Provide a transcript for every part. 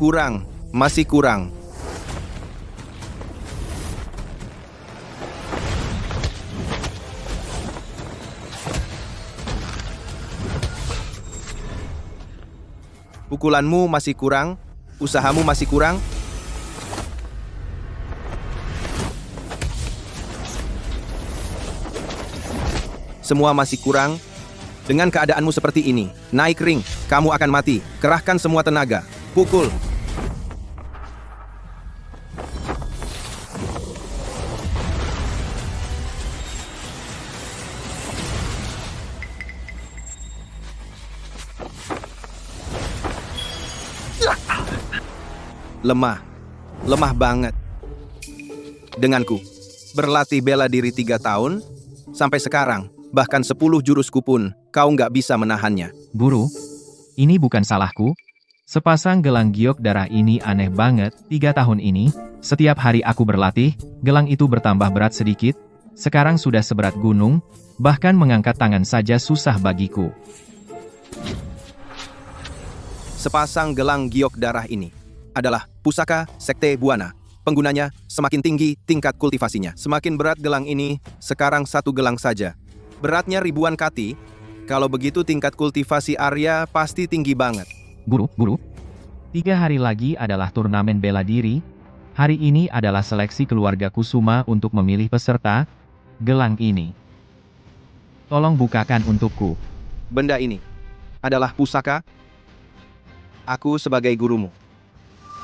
Kurang, masih kurang. Pukulanmu masih kurang, usahamu masih kurang. Semua masih kurang. Dengan keadaanmu seperti ini, naik ring, kamu akan mati. Kerahkan semua tenaga. Pukul. Lemah. Lemah banget. Denganku, berlatih bela diri 3 tahun, sampai sekarang, bahkan 10 jurusku pun, kau nggak bisa menahannya. Guru, ini bukan salahku. Sepasang gelang giok darah ini aneh banget. 3 tahun ini, setiap hari aku berlatih, gelang itu bertambah berat sedikit. Sekarang sudah seberat gunung, bahkan mengangkat tangan saja susah bagiku. Sepasang gelang giok darah ini adalah pusaka Sekte Buana. Penggunanya semakin tinggi tingkat kultivasinya. Semakin berat gelang ini, sekarang 1 gelang saja. Beratnya ribuan kati. Kalau begitu tingkat kultivasi Arya pasti tinggi banget. Guru, 3 hari lagi adalah turnamen bela diri. Hari ini adalah seleksi keluarga Kusuma untuk memilih peserta. Gelang ini, tolong bukakan untukku. Benda ini adalah pusaka. Aku sebagai gurumu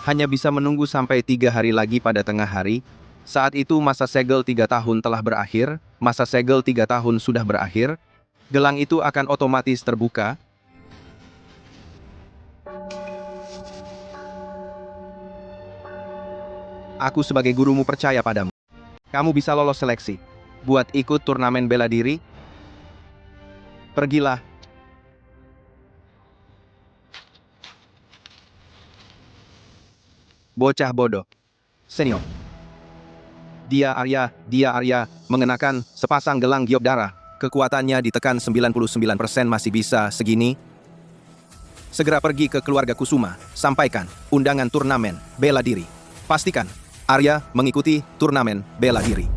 hanya bisa menunggu sampai 3 hari lagi pada tengah hari. Saat itu masa segel 3 tahun telah berakhir. Masa segel 3 tahun sudah berakhir. Gelang itu akan otomatis terbuka. Aku sebagai gurumu percaya padamu. Kamu bisa lolos seleksi buat ikut turnamen bela diri. Pergilah. Bocah bodoh. Senior. Dia Arya, mengenakan sepasang gelang giok darah. Kekuatannya ditekan 99% masih bisa segini. Segera pergi ke keluarga Kusuma. Sampaikan undangan turnamen bela diri. Pastikan Arya mengikuti turnamen bela diri.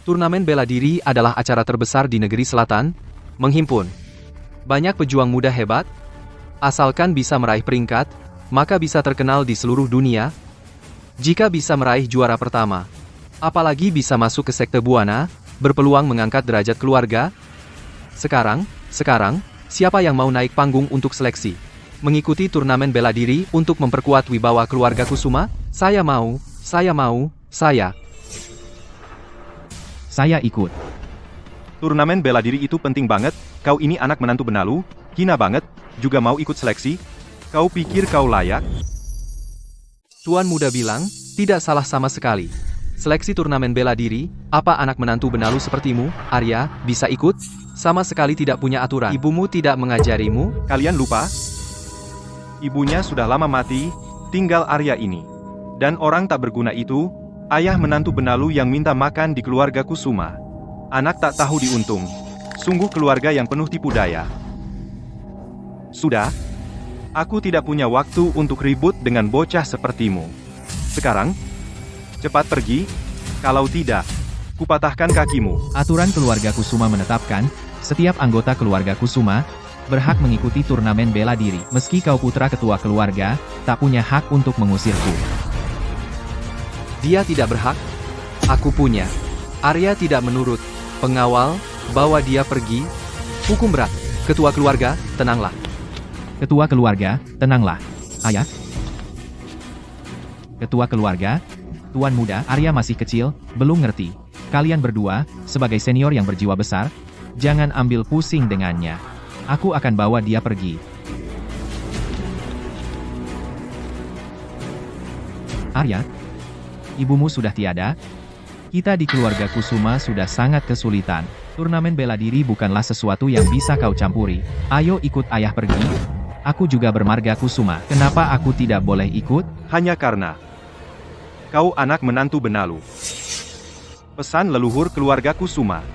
Turnamen bela diri adalah acara terbesar di negeri selatan, menghimpun banyak pejuang muda hebat. Asalkan bisa meraih peringkat, maka bisa terkenal di seluruh dunia. Jika bisa meraih juara pertama, apalagi bisa masuk ke Sekte Buana, berpeluang mengangkat derajat keluarga. Sekarang, siapa yang mau naik panggung untuk seleksi? Mengikuti turnamen bela diri untuk memperkuat wibawa keluarga Kusuma? Saya mau. Saya ikut. Turnamen bela diri itu penting banget. Kau ini anak menantu benalu, hina banget, juga mau ikut seleksi? Kau pikir kau layak? Tuan muda bilang, tidak salah sama sekali. Seleksi turnamen bela diri, apa anak menantu benalu sepertimu, Arya, bisa ikut? Sama sekali tidak punya aturan. Ibumu tidak mengajarimu? Kalian lupa? Ibunya sudah lama mati, tinggal Arya ini. Dan orang tak berguna itu, ayah menantu benalu yang minta makan di keluarga Kusuma. Anak tak tahu diuntung. Sungguh keluarga yang penuh tipu daya. Sudah, aku tidak punya waktu untuk ribut dengan bocah sepertimu. Sekarang, cepat pergi, kalau tidak, kupatahkan kakimu. Aturan keluarga Kusuma menetapkan, setiap anggota keluarga Kusuma berhak mengikuti turnamen bela diri. Meski kau putra ketua keluarga, tak punya hak untuk mengusirku. Dia tidak berhak. Aku punya. Arya tidak menurut. Pengawal, bawa dia pergi. Hukum berat. Ketua keluarga, tenanglah. Ketua keluarga, tenanglah. Ayah. Ketua keluarga, tuan muda, Arya masih kecil, belum ngerti. Kalian berdua, sebagai senior yang berjiwa besar, jangan ambil pusing dengannya. Aku akan bawa dia pergi. Arya, ibumu sudah tiada. Kita di keluarga Kusuma sudah sangat kesulitan. Turnamen bela diri bukanlah sesuatu yang bisa kau campuri. Ayo ikut ayah pergi. Aku juga bermarga Kusuma. Kenapa aku tidak boleh ikut? Hanya karena kau anak menantu benalu. Pesan leluhur keluarga Kusuma.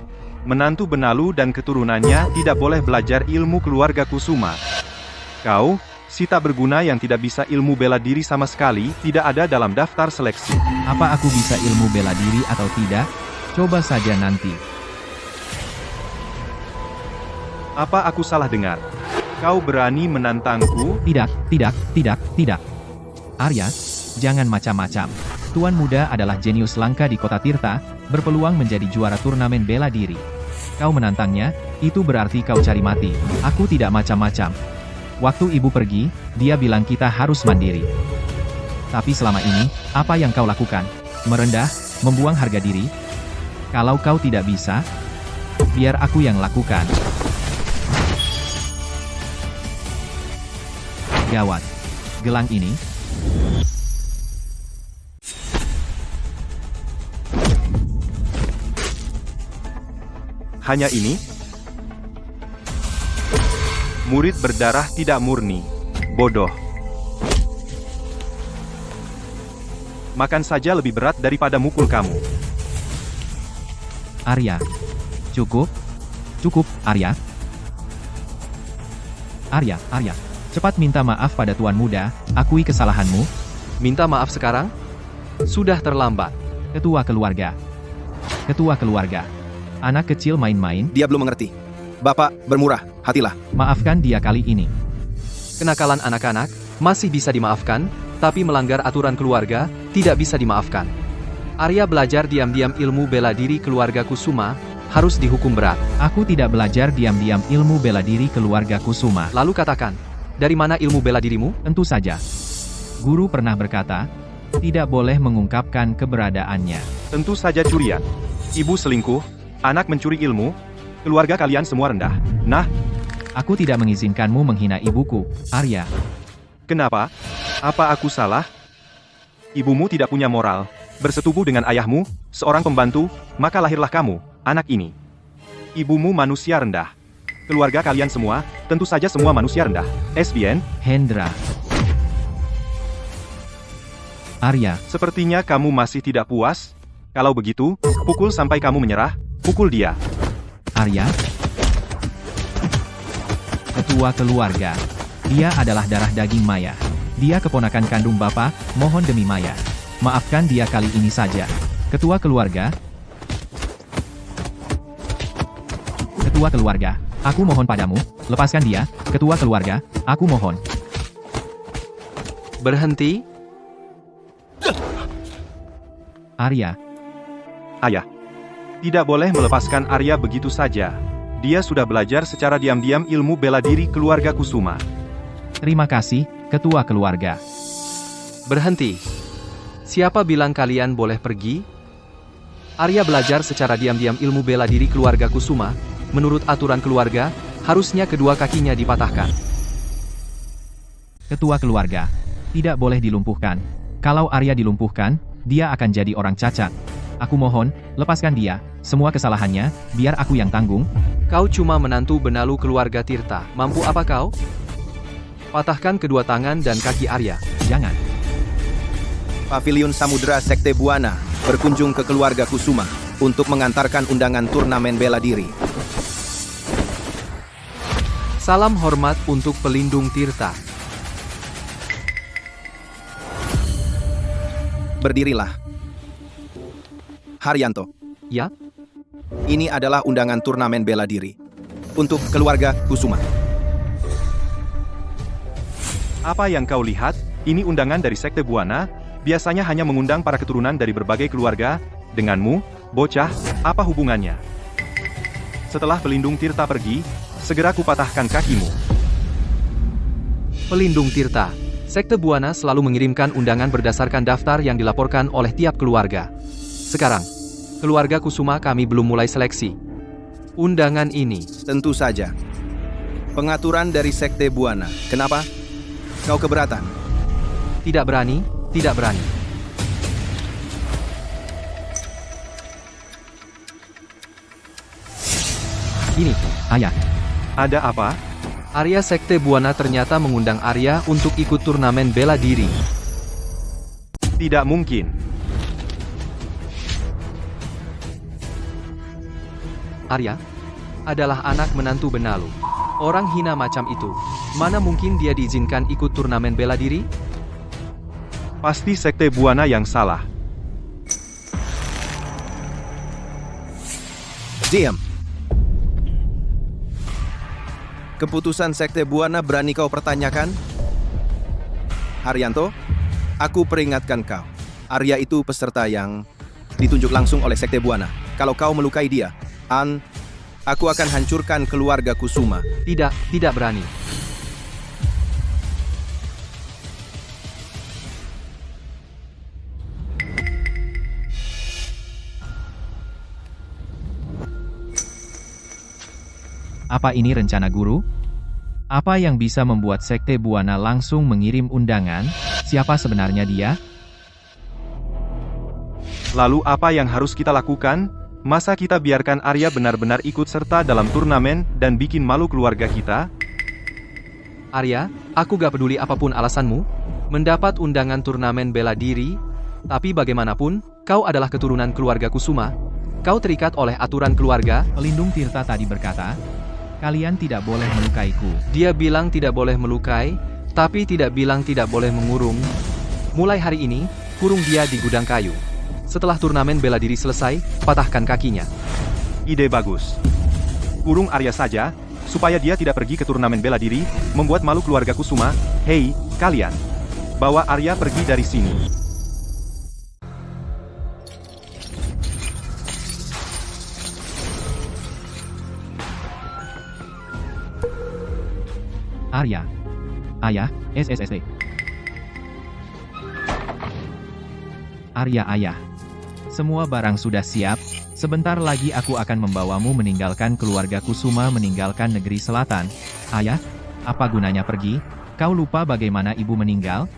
Menantu Benalu dan keturunannya tidak boleh belajar ilmu keluarga Kusuma. Kau, si tak berguna yang tidak bisa ilmu bela diri sama sekali, tidak ada dalam daftar seleksi. Apa aku bisa ilmu bela diri atau tidak? Coba saja nanti. Apa aku salah dengar? Kau berani menantangku? Tidak. Arya, jangan macam-macam. Tuan muda adalah jenius langka di kota Tirta, berpeluang menjadi juara turnamen bela diri. Kau menantangnya, itu berarti kau cari mati. Aku tidak macam-macam. Waktu ibu pergi, dia bilang kita harus mandiri. Tapi selama ini, apa yang kau lakukan? Merendah, membuang harga diri? Kalau kau tidak bisa, biar aku yang lakukan. Gawat. Gelang ini. Hanya ini? Murid berdarah tidak murni. Bodoh. Makan saja lebih berat daripada mukul kamu. Arya. Cukup, Arya. Arya. Cepat minta maaf pada tuan muda, akui kesalahanmu. Minta maaf sekarang? Sudah terlambat. Ketua keluarga. Anak kecil main-main, Dia belum mengerti. Bapak, bermurah, hatilah. maafkan dia kali ini. Kenakalan anak-anak masih bisa dimaafkan, tapi melanggar aturan keluarga tidak bisa dimaafkan. Arya belajar diam-diam ilmu bela diri keluarga Kusuma, harus dihukum berat. Aku tidak belajar diam-diam ilmu bela diri keluarga Kusuma. Lalu katakan, dari mana ilmu bela dirimu? Tentu saja. Guru pernah berkata, tidak boleh mengungkapkan keberadaannya. Tentu saja curian. Ibu selingkuh, anak mencuri ilmu, keluarga kalian semua rendah. Nah, Aku tidak mengizinkanmu menghina ibuku, Arya. kenapa? Apa aku salah? Ibumu tidak punya moral. Bersetubuh dengan ayahmu, seorang pembantu, maka lahirlah kamu, anak ini. Ibumu manusia rendah. Keluarga kalian semua, tentu saja semua manusia rendah. SBN, Hendra. Arya, sepertinya kamu masih tidak puas. Kalau begitu, pukul sampai kamu menyerah, pukul dia. Arya. Ketua keluarga. Dia adalah darah daging Maya. Dia keponakan kandung Bapak, mohon demi Maya. Maafkan dia kali ini saja. Ketua keluarga. Aku mohon padamu, lepaskan dia. Ketua keluarga, aku mohon. Berhenti. Arya. Ayah, tidak boleh melepaskan Arya begitu saja. Dia sudah belajar secara diam-diam ilmu bela diri keluarga Kusuma. Terima kasih, Ketua keluarga. Berhenti. Siapa bilang kalian boleh pergi? Arya belajar secara diam-diam ilmu bela diri keluarga Kusuma. Menurut aturan keluarga, harusnya kedua kakinya dipatahkan. Ketua keluarga. Tidak boleh dilumpuhkan. Kalau Arya dilumpuhkan, dia akan jadi orang cacat. Aku mohon, lepaskan dia. Semua kesalahannya, biar aku yang tanggung. Kau cuma menantu Benalu keluarga Tirta. Mampu apa kau? Patahkan kedua tangan dan kaki Arya. Jangan. Paviliun Samudra Sekte Buana berkunjung ke keluarga Kusuma untuk mengantarkan undangan turnamen bela diri. Salam hormat untuk pelindung Tirta. Berdirilah. Haryanto, Ya? ini adalah undangan turnamen bela diri untuk keluarga Kusuma. Apa yang kau lihat? Ini undangan dari Sekte Buana, biasanya hanya mengundang para keturunan dari berbagai keluarga. Denganmu, bocah, apa hubungannya? Setelah pelindung Tirta pergi, segera kupatahkan kakimu. Pelindung Tirta. Sekte Buana selalu mengirimkan undangan berdasarkan daftar yang dilaporkan oleh tiap keluarga. Sekarang, keluarga Kusuma kami belum mulai seleksi. Undangan ini. Tentu saja. Pengaturan dari Sekte Buana. Kenapa? Kau keberatan? Tidak berani, tidak berani. Ini, Ayah. Ada apa? Arya Sekte Buana ternyata mengundang Arya untuk ikut turnamen bela diri. Tidak mungkin. Arya adalah anak menantu Benalu. Orang hina macam itu, mana mungkin dia diizinkan ikut turnamen bela diri? Pasti Sekte Buana yang salah. Diam. Keputusan Sekte Buana berani kau pertanyakan? Haryanto, aku peringatkan kau. Arya itu peserta yang ditunjuk langsung oleh Sekte Buana. Kalau kau melukai dia, aku akan hancurkan keluarga Kusuma. Tidak berani. Apa ini rencana guru? Apa yang bisa membuat Sekte Buana langsung mengirim undangan? Siapa sebenarnya dia? Lalu apa yang harus kita lakukan? Masa kita biarkan Arya benar-benar ikut serta dalam turnamen dan bikin malu keluarga kita? Arya, aku gak peduli apapun alasanmu, mendapat undangan turnamen bela diri, tapi bagaimanapun, kau adalah keturunan keluarga Kusuma, kau terikat oleh aturan keluarga. Pelindung Tirta tadi berkata, kalian tidak boleh melukaiku. Dia bilang tidak boleh melukai, tapi tidak bilang tidak boleh mengurung. Mulai hari ini, kurung dia di gudang kayu. Setelah turnamen bela diri selesai, patahkan kakinya. Ide bagus. Kurung Arya saja, supaya dia tidak pergi ke turnamen bela diri, membuat malu keluarga Kusuma. Hei, kalian. Bawa Arya pergi dari sini. Arya. Ayah, SSSD. Arya ayah. Semua barang sudah siap, sebentar lagi aku akan membawamu meninggalkan keluarga Kusuma meninggalkan negeri selatan. Ayah, apa gunanya pergi? Kau lupa bagaimana ibu meninggal?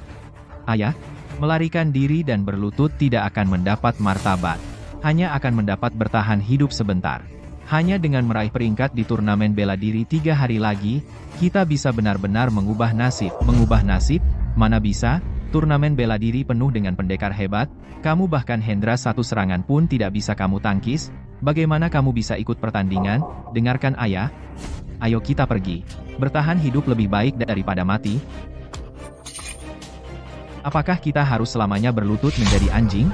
Ayah, melarikan diri dan berlutut tidak akan mendapat martabat. Hanya akan mendapat bertahan hidup sebentar. Hanya dengan meraih peringkat di turnamen bela diri 3 hari lagi, kita bisa benar-benar mengubah nasib. Mengubah nasib? Mana bisa? Turnamen bela diri penuh dengan pendekar hebat, kamu bahkan Hendra satu serangan pun tidak bisa kamu tangkis, bagaimana kamu bisa ikut pertandingan? Dengarkan ayah. Ayo kita pergi. Bertahan hidup lebih baik daripada mati. Apakah kita harus selamanya berlutut menjadi anjing?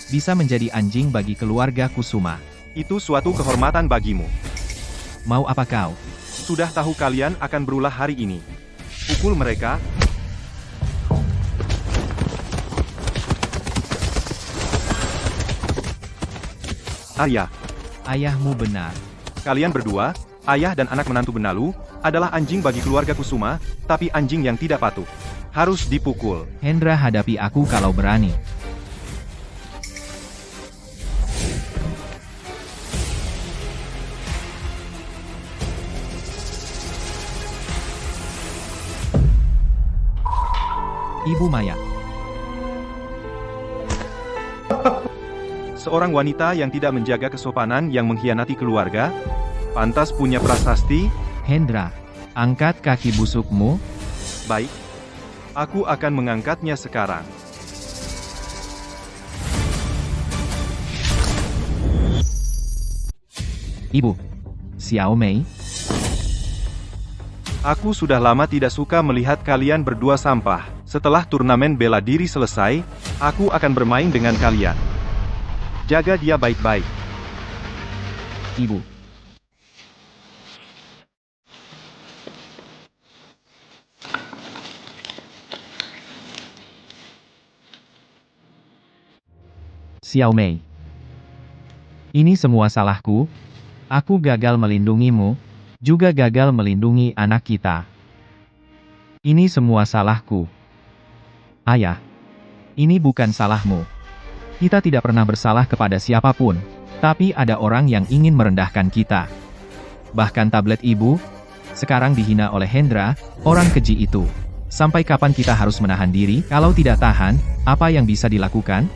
Bisa menjadi anjing bagi keluarga Kusuma. Itu suatu kehormatan bagimu. Mau apa kau? Sudah tahu kalian akan berulah hari ini. Pukul mereka. Arya, Ayahmu benar. kalian berdua, ayah dan anak menantu Benalu, adalah anjing bagi keluarga Kusuma, tapi anjing yang tidak patuh. Harus dipukul. Hendra hadapi aku kalau berani. Ibu Maya. Seorang wanita yang tidak menjaga kesopanan yang mengkhianati keluarga, pantas punya prasasti. Hendra, angkat kaki busukmu. Baik, aku akan mengangkatnya sekarang. Ibu. Xiao Mei. Aku sudah lama tidak suka melihat kalian berdua sampah. Setelah turnamen bela diri selesai, aku akan bermain dengan kalian. Jaga dia baik-baik. Ibu. Xiao Mei. Ini semua salahku. Aku gagal melindungimu, juga gagal melindungi anak kita. Ini semua salahku. Ayah, ini bukan salahmu. Kita tidak pernah bersalah kepada siapapun, tapi ada orang yang ingin merendahkan kita. Bahkan tablet ibu, sekarang dihina oleh Hendra, orang keji itu. Sampai kapan kita harus menahan diri? Kalau tidak tahan, apa yang bisa dilakukan?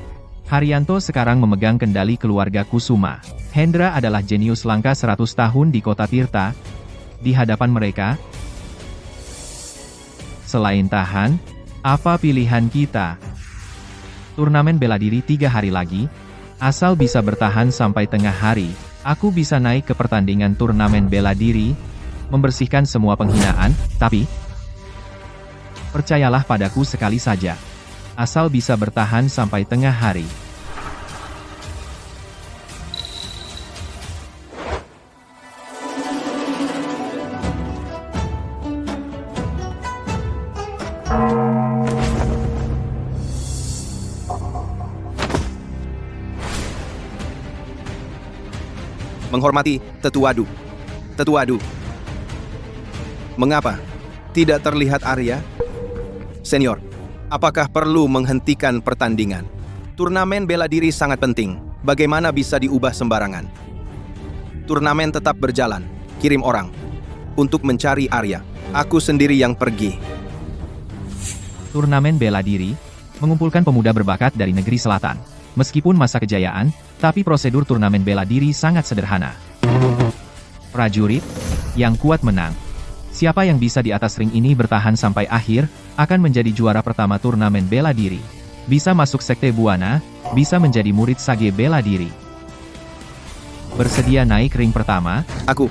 Haryanto sekarang memegang kendali keluarga Kusuma. Hendra adalah jenius langka 100 tahun di kota Tirta. Di hadapan mereka, selain tahan, apa pilihan kita? Turnamen bela diri 3 hari lagi, Asal bisa bertahan sampai tengah hari, aku bisa naik ke pertandingan turnamen bela diri, membersihkan semua penghinaan, tapi percayalah padaku sekali saja. Asal bisa bertahan sampai tengah hari. Menghormati Tetua Du. Tetua Du. Mengapa tidak terlihat Arya? Senior, apakah perlu menghentikan pertandingan? Turnamen bela diri sangat penting. Bagaimana bisa diubah sembarangan? Turnamen tetap berjalan. Kirim orang untuk mencari Arya. Aku sendiri yang pergi. Turnamen bela diri mengumpulkan pemuda berbakat dari negeri selatan. Meskipun masa kejayaan, tapi prosedur turnamen bela diri sangat sederhana. Prajurit yang kuat menang. Siapa yang bisa di atas ring ini bertahan sampai akhir, akan menjadi juara pertama turnamen bela diri. Bisa masuk sekte Buana, bisa menjadi murid Sage bela diri. Bersedia naik ring pertama? Aku.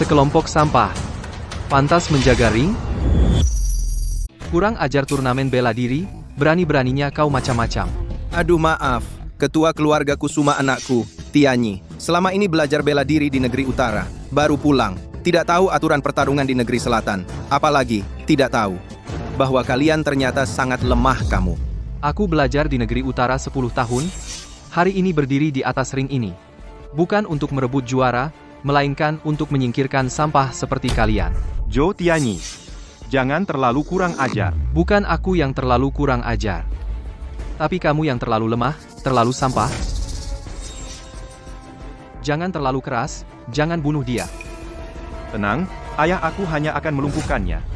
Sekelompok sampah. Pantas menjaga ring? Kurang ajar turnamen bela diri, berani-beraninya kau macam-macam. Aduh maaf, ketua keluarga Kusuma anakku, Tianyi. Selama ini belajar bela diri di negeri utara, baru pulang. Tidak tahu aturan pertarungan di negeri selatan. Apalagi, tidak tahu bahwa kalian ternyata sangat lemah kamu. Aku belajar di negeri utara 10 tahun, hari ini berdiri di atas ring ini. Bukan untuk merebut juara, melainkan untuk menyingkirkan sampah seperti kalian. Zhou Tianyi, jangan terlalu kurang ajar. Bukan aku yang terlalu kurang ajar. Tapi kamu yang terlalu lemah, terlalu sampah. Jangan terlalu keras, jangan bunuh dia. Tenang, ayah aku hanya akan melumpuhkannya.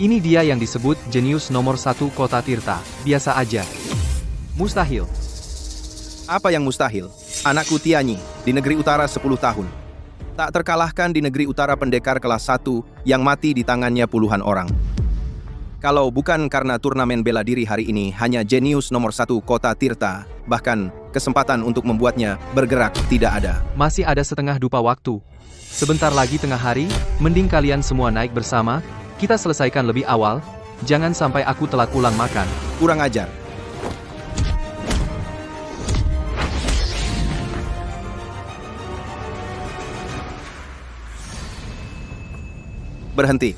Ini dia yang disebut jenius nomor 1 kota Tirta. Biasa aja. Mustahil. Apa yang mustahil? Anakku Tianyi, di negeri utara 10 tahun. Tak terkalahkan di negeri utara pendekar kelas 1 yang mati di tangannya puluhan orang. Kalau bukan karena turnamen bela diri hari ini hanya jenius nomor 1 kota Tirta, bahkan kesempatan untuk membuatnya bergerak tidak ada. Masih ada setengah dupa waktu. Sebentar lagi tengah hari, mending kalian semua naik bersama, kita selesaikan lebih awal, jangan sampai aku telat pulang makan. Kurang ajar. Berhenti.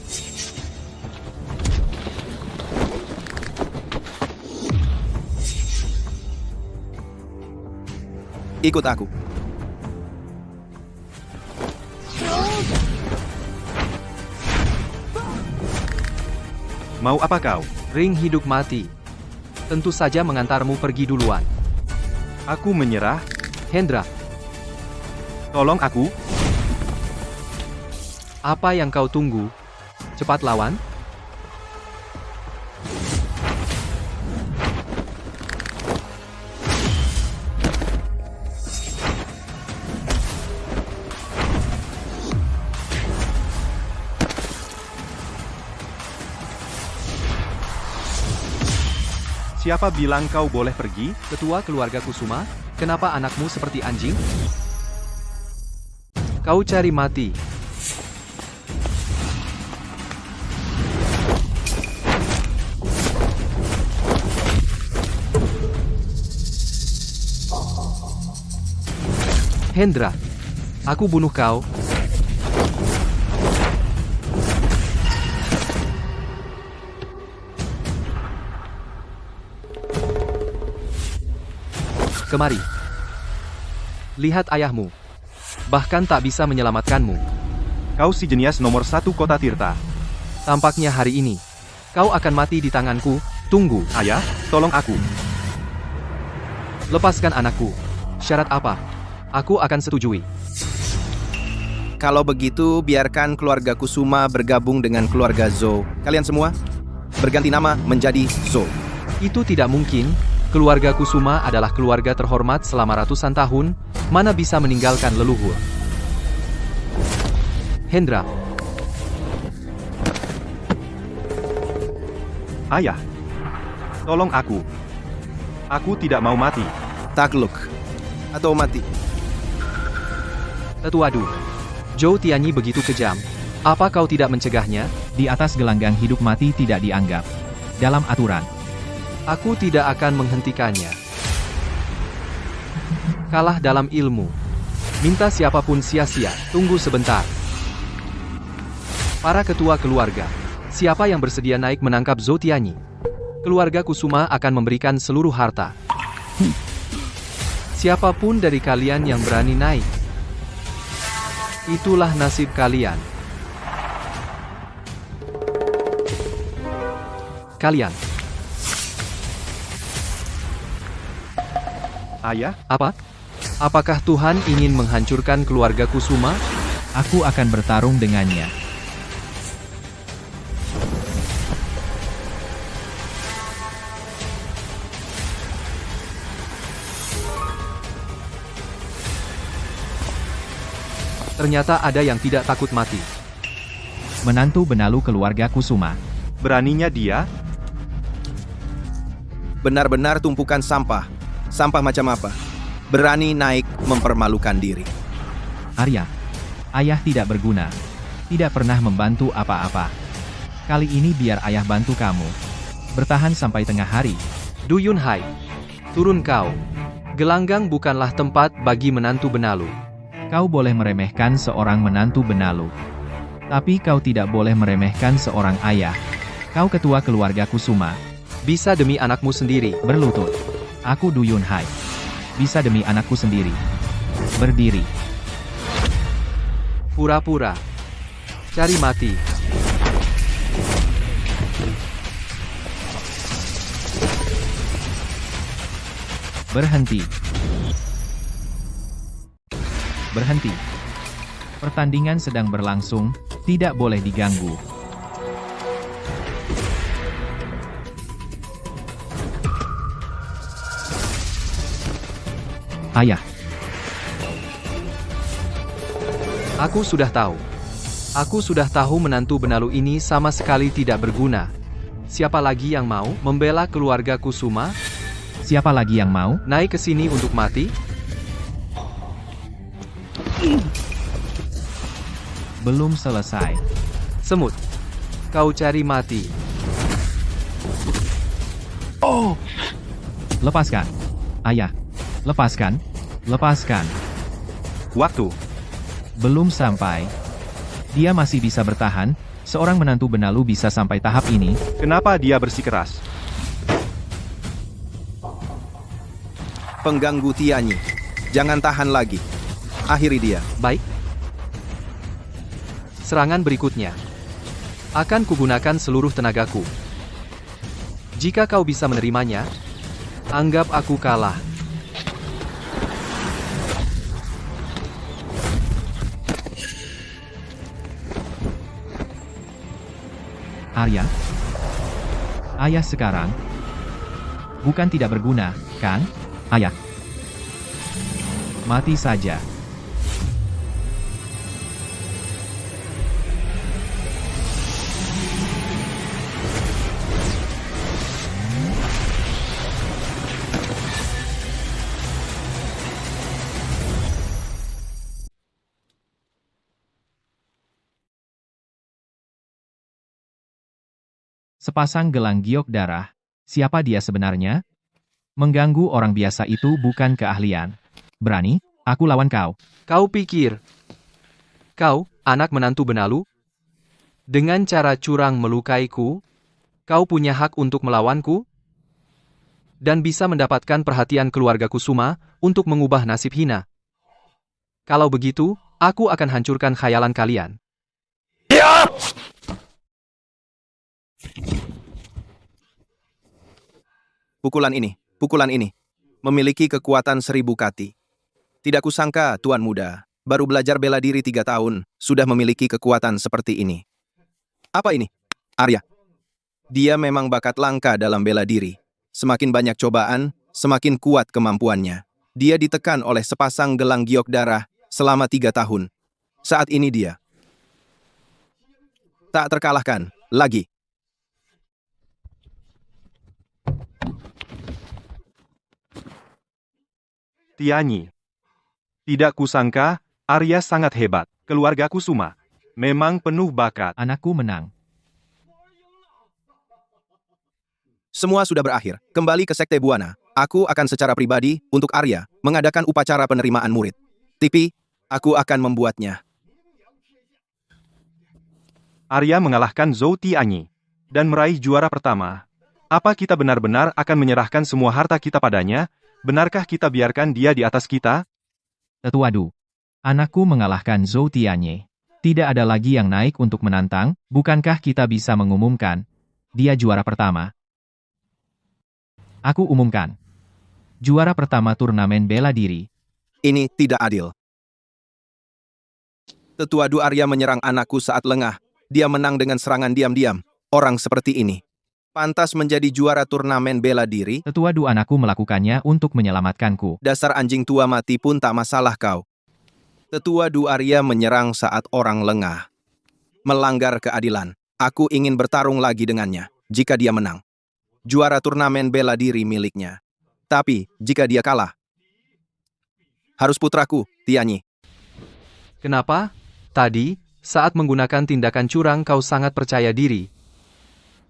Ikut aku. Mau apa kau? Ring hidup mati. Tentu saja mengantarmu pergi duluan. Aku menyerah. Hendra, Tolong aku. apa yang kau tunggu? Cepat lawan. Siapa bilang kau boleh pergi? Ketua keluarga Kusuma, kenapa anakmu seperti anjing? Kau cari mati. Hendra, aku bunuh kau. Kemari. Lihat ayahmu. Bahkan tak bisa menyelamatkanmu. Kau si jenius nomor 1 kota Tirta. Tampaknya hari ini, kau akan mati di tanganku. Tunggu. Ayah, tolong aku. Lepaskan anakku. Syarat apa? Aku akan setujui. Kalau begitu, biarkan keluarga Kusuma bergabung dengan keluarga Zou. Kalian semua berganti nama menjadi Zou. Itu tidak mungkin. Keluarga Kusuma adalah keluarga terhormat selama ratusan tahun. Mana bisa meninggalkan leluhur? Hendra, Ayah, tolong aku. Aku tidak mau mati. Takluk. Atau mati. Tetua Du. Zhou Tianyi begitu kejam. Apa kau tidak mencegahnya? Di atas gelanggang hidup mati tidak dianggap. Dalam aturan, Aku tidak akan menghentikannya. Kalah dalam ilmu. Minta siapapun sia-sia. Tunggu sebentar. Para ketua keluarga. Siapa yang bersedia naik menangkap Zhou Tianyi? Keluarga Kusuma akan memberikan seluruh harta. Siapapun dari kalian yang berani naik. Itulah nasib kalian. Kalian. Ayah, Apa? Apakah Tuhan ingin menghancurkan keluarga Kusuma? aku akan bertarung dengannya. Ternyata ada yang tidak takut mati. Menantu benalu keluarga Kusuma. beraninya dia? Benar-benar tumpukan sampah. Sampah macam apa? Berani naik mempermalukan diri. Arya, ayah tidak berguna. Tidak pernah membantu apa-apa. Kali ini biar ayah bantu kamu. Bertahan sampai tengah hari. Du Yunhai, turun kau. Gelanggang bukanlah tempat bagi menantu benalu. Kau boleh meremehkan seorang menantu benalu. Tapi kau tidak boleh meremehkan seorang ayah. Kau ketua keluarga Kusuma. Bisa demi anakmu sendiri. Berlutut. Aku Du Yunhai. Bisa demi anakku sendiri. Berdiri. Pura-pura. Cari mati. Berhenti. Berhenti. Pertandingan sedang berlangsung, tidak boleh diganggu. Ayah, Aku sudah tahu. Aku sudah tahu menantu benalu ini sama sekali tidak berguna. Siapa lagi yang mau membela keluarga Kusuma? siapa lagi yang mau? Naik ke sini untuk mati? Belum selesai. Semut. Kau cari mati. Lepaskan. Ayah. Lepaskan. Lepaskan. Waktu. Belum sampai. Dia masih bisa bertahan. Seorang menantu benalu bisa sampai tahap ini. Kenapa dia bersikeras? Pengganggu Tianyi. Jangan tahan lagi. Akhiri dia. Baik. Serangan berikutnya. Akan kugunakan seluruh tenagaku. Jika kau bisa menerimanya, anggap aku kalah. Arya? Ayah sekarang? Bukan tidak berguna, kan? Ayah. Mati saja. Sepasang gelang giok darah. Siapa dia sebenarnya? Mengganggu orang biasa itu bukan keahlian. Berani? Aku lawan kau. Kau pikir, kau, anak menantu benalu? Dengan cara curang melukaiku, kau punya hak untuk melawanku? Dan bisa mendapatkan perhatian keluarga Kusuma untuk mengubah nasib hina. Kalau begitu, aku akan hancurkan khayalan kalian. Pukulan ini, memiliki kekuatan 1000 kati. Tidak kusangka, Tuan Muda, baru belajar bela diri 3 tahun, sudah memiliki kekuatan seperti ini. Apa ini? Arya. Dia memang bakat langka dalam bela diri. Semakin banyak cobaan, semakin kuat kemampuannya. Dia ditekan oleh sepasang gelang giok darah selama 3 tahun. Saat ini dia tak terkalahkan lagi. Tianyi. Tidak kusangka, Arya sangat hebat. Keluarga Kusuma memang penuh bakat. Anakku menang. Semua sudah berakhir. Kembali ke Sekte Buana. Aku akan secara pribadi, untuk Arya, mengadakan upacara penerimaan murid. Tapi, aku akan membuatnya. Arya mengalahkan Zhou Tianyi dan meraih juara pertama. Apa kita benar-benar akan menyerahkan semua harta kita padanya? Benarkah kita biarkan dia di atas kita? Tetua Du. Anakku mengalahkan Zhou Tianyi. Tidak ada lagi yang naik untuk menantang, bukankah kita bisa mengumumkan? Dia juara pertama. Aku umumkan. Juara pertama turnamen bela diri. Ini tidak adil. Tetua Du Arya menyerang anakku saat lengah. Dia menang dengan serangan diam-diam. Orang seperti ini pantas menjadi juara turnamen bela diri. Tetua Du anakku melakukannya untuk menyelamatkanku. Dasar anjing tua mati pun tak masalah kau. Tetua Du Arya menyerang saat orang lengah. Melanggar keadilan. Aku ingin bertarung lagi dengannya. Jika dia menang, juara turnamen bela diri miliknya. Tapi, jika dia kalah, harus putraku, Tianyi. Kenapa? Tadi, saat menggunakan tindakan curang kau sangat percaya diri.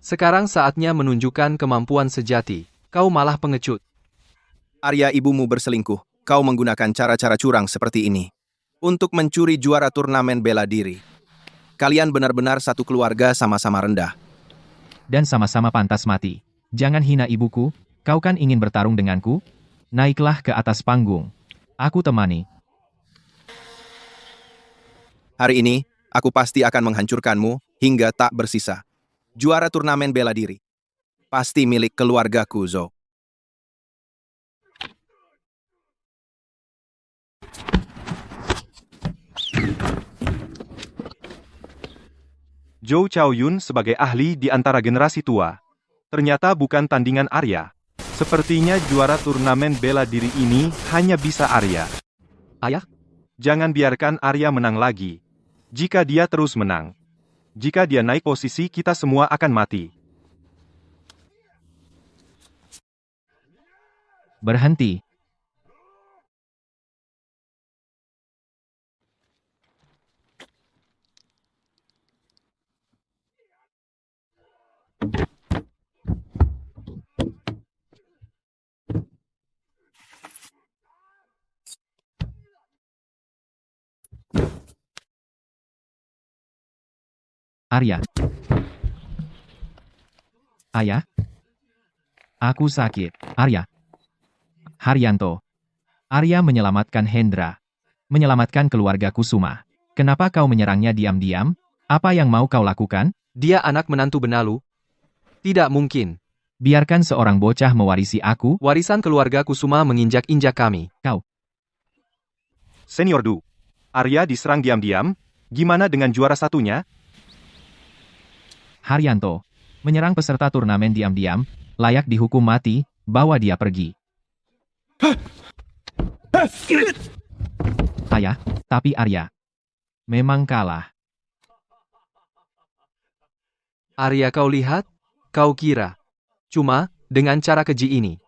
Sekarang saatnya menunjukkan kemampuan sejati. Kau malah pengecut. Arya ibumu berselingkuh. Kau menggunakan cara-cara curang seperti ini untuk mencuri juara turnamen bela diri. Kalian benar-benar satu keluarga sama-sama rendah. Dan sama-sama pantas mati. Jangan hina ibuku, kau kan ingin bertarung denganku? Naiklah ke atas panggung. Aku temani. Hari ini, aku pasti akan menghancurkanmu hingga tak bersisa. Juara turnamen bela diri pasti milik keluargaku, Zhou. Zhou Chaoyun sebagai ahli di antara generasi tua. Ternyata bukan tandingan Arya. Sepertinya juara turnamen bela diri ini hanya bisa Arya. Ayah? Jangan biarkan Arya menang lagi. Jika dia terus menang, jika dia naik posisi, kita semua akan mati. Berhenti. Arya. Ayah? Aku sakit. Arya. Haryanto. Arya menyelamatkan Hendra. Menyelamatkan keluarga Kusuma. Kenapa kau menyerangnya diam-diam? Apa yang mau kau lakukan? Dia anak menantu Benalu. Tidak mungkin. Biarkan seorang bocah mewarisi aku. Warisan keluarga Kusuma menginjak-injak kami. Kau. Senior Du, Arya diserang diam-diam. Gimana dengan juara satunya? Haryanto. Menyerang peserta turnamen diam-diam. Layak dihukum mati. Bawa dia pergi. Ayah, tapi Arya memang kalah. Arya kau lihat? Kau kira cuma dengan cara keji ini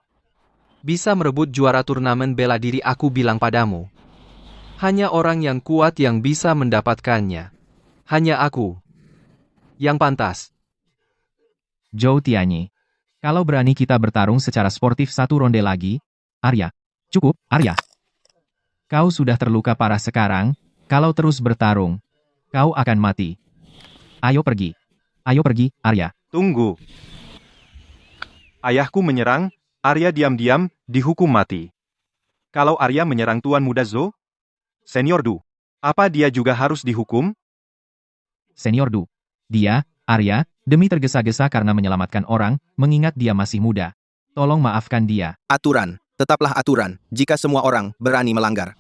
bisa merebut juara turnamen bela diri? Aku bilang padamu, hanya orang yang kuat yang bisa mendapatkannya. Hanya aku yang pantas. Zhou Tianyi. Kalau berani kita bertarung secara sportif satu ronde lagi. Arya. Cukup, Arya. Kau sudah terluka parah sekarang. Kalau terus bertarung, kau akan mati. Ayo pergi. Ayo pergi, Arya. Tunggu. Ayahku menyerang, Arya diam-diam, dihukum mati. Kalau Arya menyerang Tuan Muda Zhou, Senior Du, apa dia juga harus dihukum? Senior Du, Dia, Arya, demi tergesa-gesa karena menyelamatkan orang, mengingat dia masih muda. Tolong maafkan dia. Aturan, tetaplah aturan. Jika semua orang berani melanggar,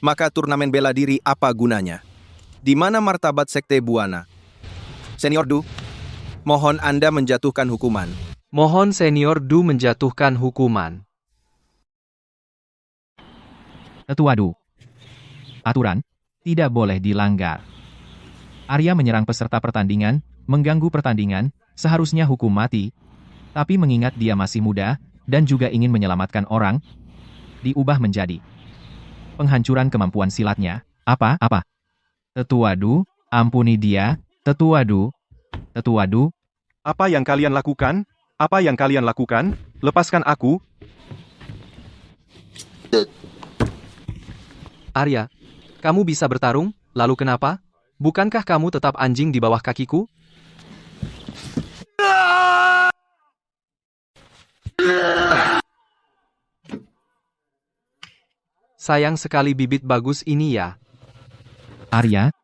maka turnamen bela diri apa gunanya? Di mana martabat Sekte Buana? Senior Du, mohon Anda menjatuhkan hukuman. Mohon Senior Du menjatuhkan hukuman. Tetua Du. Aturan, tidak boleh dilanggar. Arya menyerang peserta pertandingan, mengganggu pertandingan, seharusnya hukum mati. Tapi mengingat dia masih muda, dan juga ingin menyelamatkan orang, diubah menjadi penghancuran kemampuan silatnya. Apa? Tetua Du, ampuni dia, Tetua Du. Tetua Du, Apa yang kalian lakukan? Apa yang kalian lakukan? Lepaskan aku. Arya, kamu bisa bertarung, lalu kenapa? Bukankah kamu tetap anjing di bawah kakiku? Sayang sekali bibit bagus ini ya. Arya,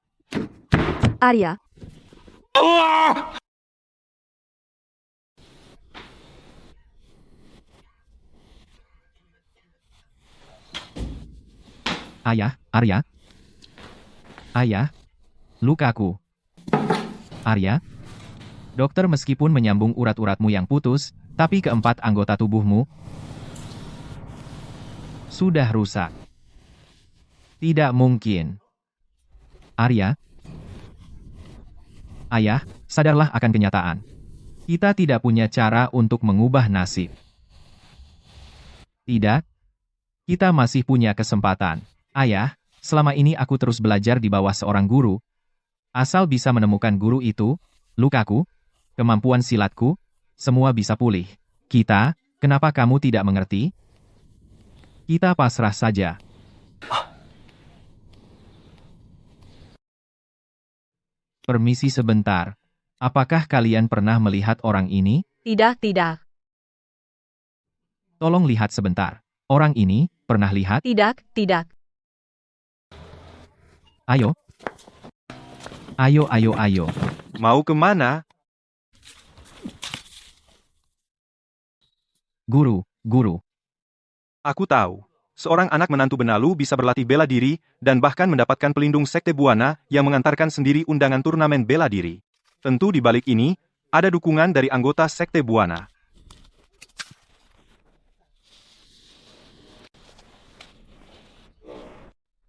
Arya, Arya. Ayah, lukaku. Arya, dokter meskipun menyambung urat-uratmu yang putus, tapi keempat anggota tubuhmu sudah rusak. Tidak mungkin. Arya, Ayah, sadarlah akan kenyataan. Kita tidak punya cara untuk mengubah nasib. Tidak, kita masih punya kesempatan. Ayah, selama ini aku terus belajar di bawah seorang guru. Asal bisa menemukan guru itu, lukaku, kemampuan silatku, semua bisa pulih. Kita, kenapa kamu tidak mengerti? Kita pasrah saja. Permisi sebentar. Apakah kalian pernah melihat orang ini? tidak. Tolong lihat sebentar. Orang ini, pernah lihat? Tidak. Ayo. Ayo. Mau kemana? Guru. Aku tahu. Seorang anak menantu benalu bisa berlatih bela diri, dan bahkan mendapatkan pelindung Sekte Buana yang mengantarkan sendiri undangan turnamen bela diri. Tentu di balik ini, ada dukungan dari anggota Sekte Buana.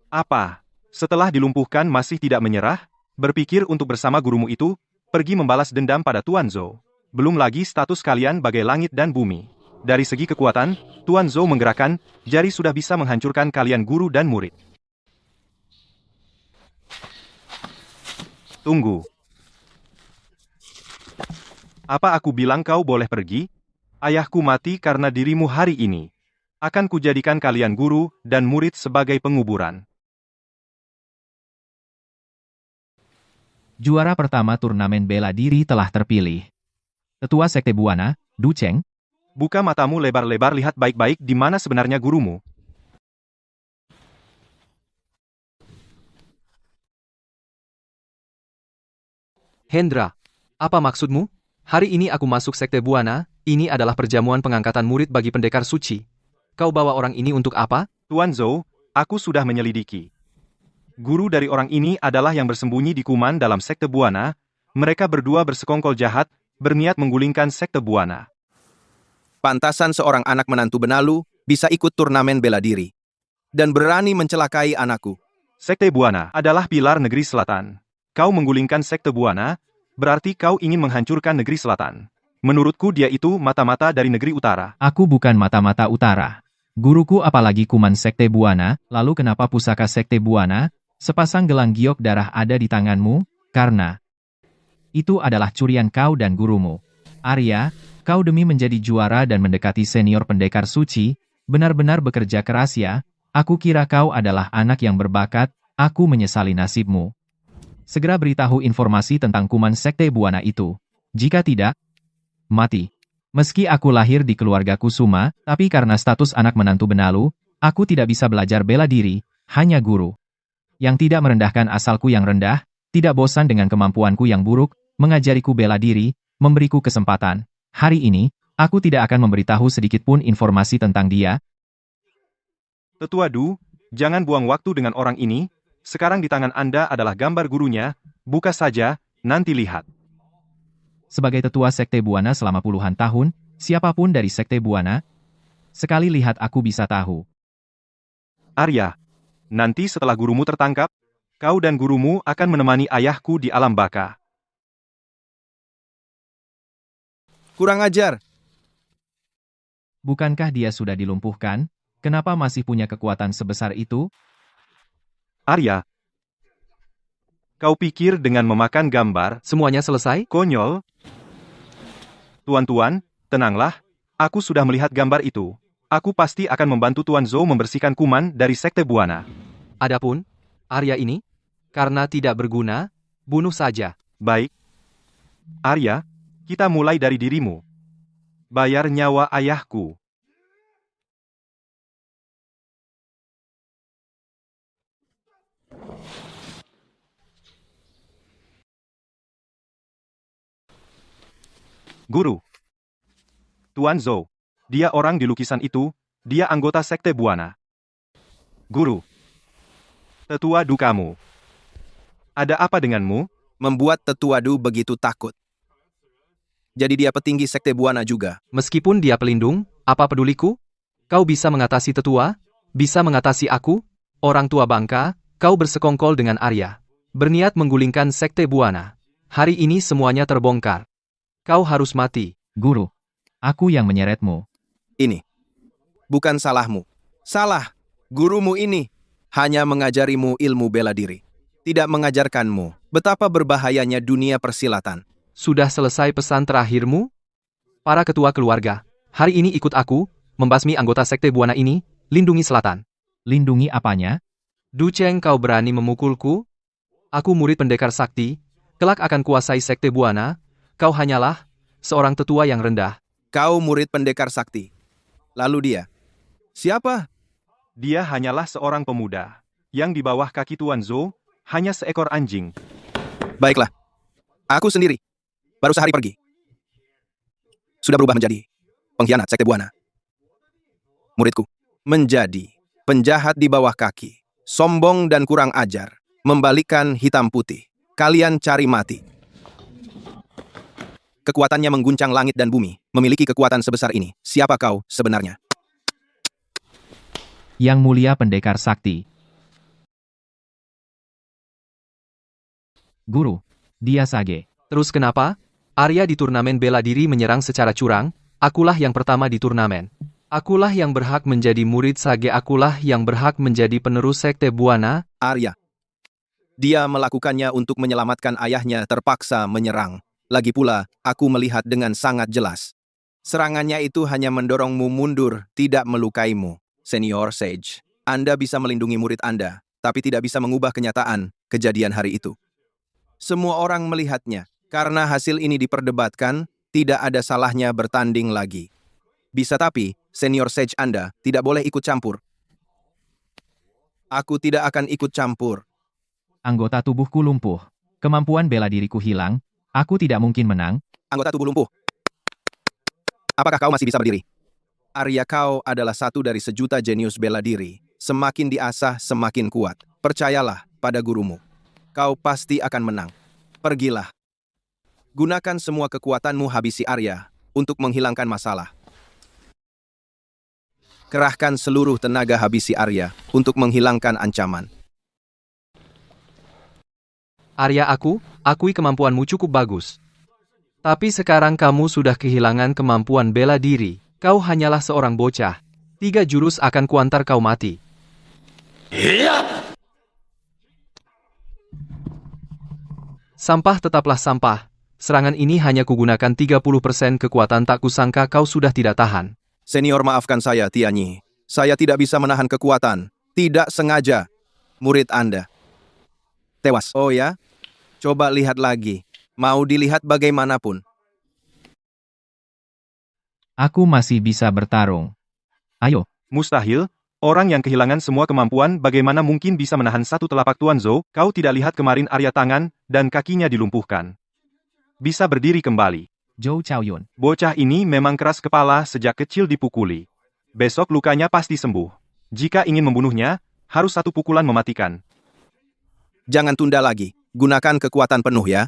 Apa? Setelah dilumpuhkan masih tidak menyerah? Berpikir untuk bersama gurumu itu, pergi membalas dendam pada Tuan Zhou. Belum lagi status kalian bagai langit dan bumi. Dari segi kekuatan, Tuan Zhou menggerakkan, jari sudah bisa menghancurkan kalian guru dan murid. Tunggu. Apa aku bilang kau boleh pergi? Ayahku mati karena dirimu hari ini. Akan kujadikan kalian guru dan murid sebagai penguburan. Juara pertama turnamen bela diri telah terpilih. Ketua Sekte Buana, Du Cheng. Buka matamu lebar-lebar, lihat baik-baik di mana sebenarnya gurumu. Hendra, apa maksudmu? Hari ini aku masuk Sekte Buana, ini adalah perjamuan pengangkatan murid bagi pendekar suci. Kau bawa orang ini untuk apa? Tuan Zhou, aku sudah menyelidiki. Guru dari orang ini adalah yang bersembunyi di kuman dalam Sekte Buana. Mereka berdua bersekongkol jahat, berniat menggulingkan Sekte Buana. Pantasan seorang anak menantu benalu bisa ikut turnamen bela diri dan berani mencelakai anakku. Sekte Buana adalah pilar negeri selatan. Kau menggulingkan Sekte Buana, berarti kau ingin menghancurkan negeri selatan. Menurutku dia itu mata-mata dari negeri utara. Aku bukan mata-mata utara. Guruku apalagi kuman Sekte Buana, lalu kenapa pusaka Sekte Buana, sepasang gelang giok darah ada di tanganmu? Karena itu adalah curian kau dan gurumu. Arya, kau demi menjadi juara dan mendekati senior pendekar suci, benar-benar bekerja keras ya. Aku kira kau adalah anak yang berbakat, aku menyesali nasibmu. Segera beritahu informasi tentang kuman Sekte Buana itu. Jika tidak, mati. Meski aku lahir di keluarga Kusuma, tapi karena status anak menantu benalu, aku tidak bisa belajar bela diri, hanya guru. Yang tidak merendahkan asalku yang rendah, tidak bosan dengan kemampuanku yang buruk, mengajariku bela diri, memberiku kesempatan. Hari ini, aku tidak akan memberitahu sedikitpun informasi tentang dia. Tetua Du, jangan buang waktu dengan orang ini. Sekarang di tangan Anda adalah gambar gurunya. Buka saja, nanti lihat. Sebagai tetua Sekte Buana selama puluhan tahun, siapapun dari Sekte Buana, sekali lihat aku bisa tahu. Arya, nanti setelah gurumu tertangkap, kau dan gurumu akan menemani ayahku di alam baka. Kurang ajar. Bukankah dia sudah dilumpuhkan? Kenapa masih punya kekuatan sebesar itu? Arya, kau pikir dengan memakan gambar, Semuanya selesai? konyol? Tuan-tuan, tenanglah, aku sudah melihat gambar itu. Aku pasti akan membantu Tuan Zhou membersihkan kuman dari Sekte Buana. Adapun, Arya ini, karena tidak berguna, bunuh saja. Baik. Arya, kita mulai dari dirimu. Bayar nyawa ayahku. Guru. Tuan Zhou. Dia orang di lukisan itu, dia anggota Sekte Buana. Guru. Tetua Du kamu. Ada apa denganmu? Membuat Tetua Du begitu takut. Jadi dia petinggi Sekte Buana juga. Meskipun dia pelindung, apa peduliku? Kau bisa mengatasi tetua, bisa mengatasi aku, orang tua bangka, kau bersekongkol dengan Arya. Berniat menggulingkan Sekte Buana. Hari ini semuanya terbongkar. Kau harus mati. Guru, aku yang menyeretmu. Ini. Bukan salahmu. Salah. Gurumu ini hanya mengajarimu ilmu bela diri. Tidak mengajarkanmu betapa berbahayanya dunia persilatan. Sudah selesai pesan terakhirmu? Para ketua keluarga, hari ini ikut aku, membasmi anggota Sekte Buana ini, lindungi selatan. Lindungi apanya? Du Cheng, kau berani memukulku? Aku murid pendekar sakti, kelak akan kuasai Sekte Buana, kau hanyalah seorang tetua yang rendah. Kau murid pendekar sakti. Lalu dia. Siapa? Dia hanyalah seorang pemuda. Yang di bawah kaki Tuan Zhou, hanya seekor anjing. Baiklah. Aku sendiri. Baru sehari pergi. Sudah berubah menjadi pengkhianat Sekte Buana. Muridku. Menjadi penjahat di bawah kaki. Sombong dan kurang ajar. Membalikkan hitam putih. Kalian cari mati. Kekuatannya mengguncang langit dan bumi. Memiliki kekuatan sebesar ini. Siapa kau sebenarnya? Yang Mulia Pendekar Sakti. Guru, dia Sage. Terus kenapa? Arya di turnamen bela diri menyerang secara curang, akulah yang pertama di turnamen. Akulah yang berhak menjadi murid Sage, akulah yang berhak menjadi penerus Sekte Buana. Arya. Dia melakukannya untuk menyelamatkan ayahnya terpaksa menyerang. Lagi pula, aku melihat dengan sangat jelas. Serangannya itu hanya mendorongmu mundur, tidak melukaimu. Senior Sage, Anda bisa melindungi murid Anda, tapi tidak bisa mengubah kenyataan kejadian hari itu. Semua orang melihatnya. Karena hasil ini diperdebatkan, tidak ada salahnya bertanding lagi. Bisa tapi, Senior Sage Anda tidak boleh ikut campur. Aku tidak akan ikut campur. Anggota tubuhku lumpuh. Kemampuan bela diriku hilang. Aku tidak mungkin menang. Anggota tubuh lumpuh. Apakah kau masih bisa berdiri? Arya, kau adalah satu dari sejuta jenius bela diri. Semakin diasah, semakin kuat. Percayalah pada gurumu. Kau pasti akan menang. Pergilah. Gunakan semua kekuatanmu habisi Arya untuk menghilangkan masalah. Kerahkan seluruh tenaga habisi Arya untuk menghilangkan ancaman. Arya, akui kemampuanmu cukup bagus. Tapi sekarang kamu sudah kehilangan kemampuan bela diri. Kau hanyalah seorang bocah. 3 jurus akan kuantar kau mati. Sampah tetaplah sampah. Serangan ini hanya kugunakan 30% kekuatan, tak kusangka kau sudah tidak tahan. Senior, maafkan saya, Tianyi. Saya tidak bisa menahan kekuatan. Tidak sengaja. Murid Anda tewas. Oh ya? Coba lihat lagi. Mau dilihat bagaimanapun. Aku masih bisa bertarung. Ayo, Mustahil, orang yang kehilangan semua kemampuan bagaimana mungkin bisa menahan satu telapak Tuan Zhou? Kau tidak lihat kemarin Arya tangan dan kakinya dilumpuhkan. bisa berdiri kembali. Zhou Chaoyun. Bocah ini memang keras kepala sejak kecil dipukuli. Besok lukanya pasti sembuh. Jika ingin membunuhnya, harus satu pukulan mematikan. Jangan tunda lagi. Gunakan kekuatan penuh ya.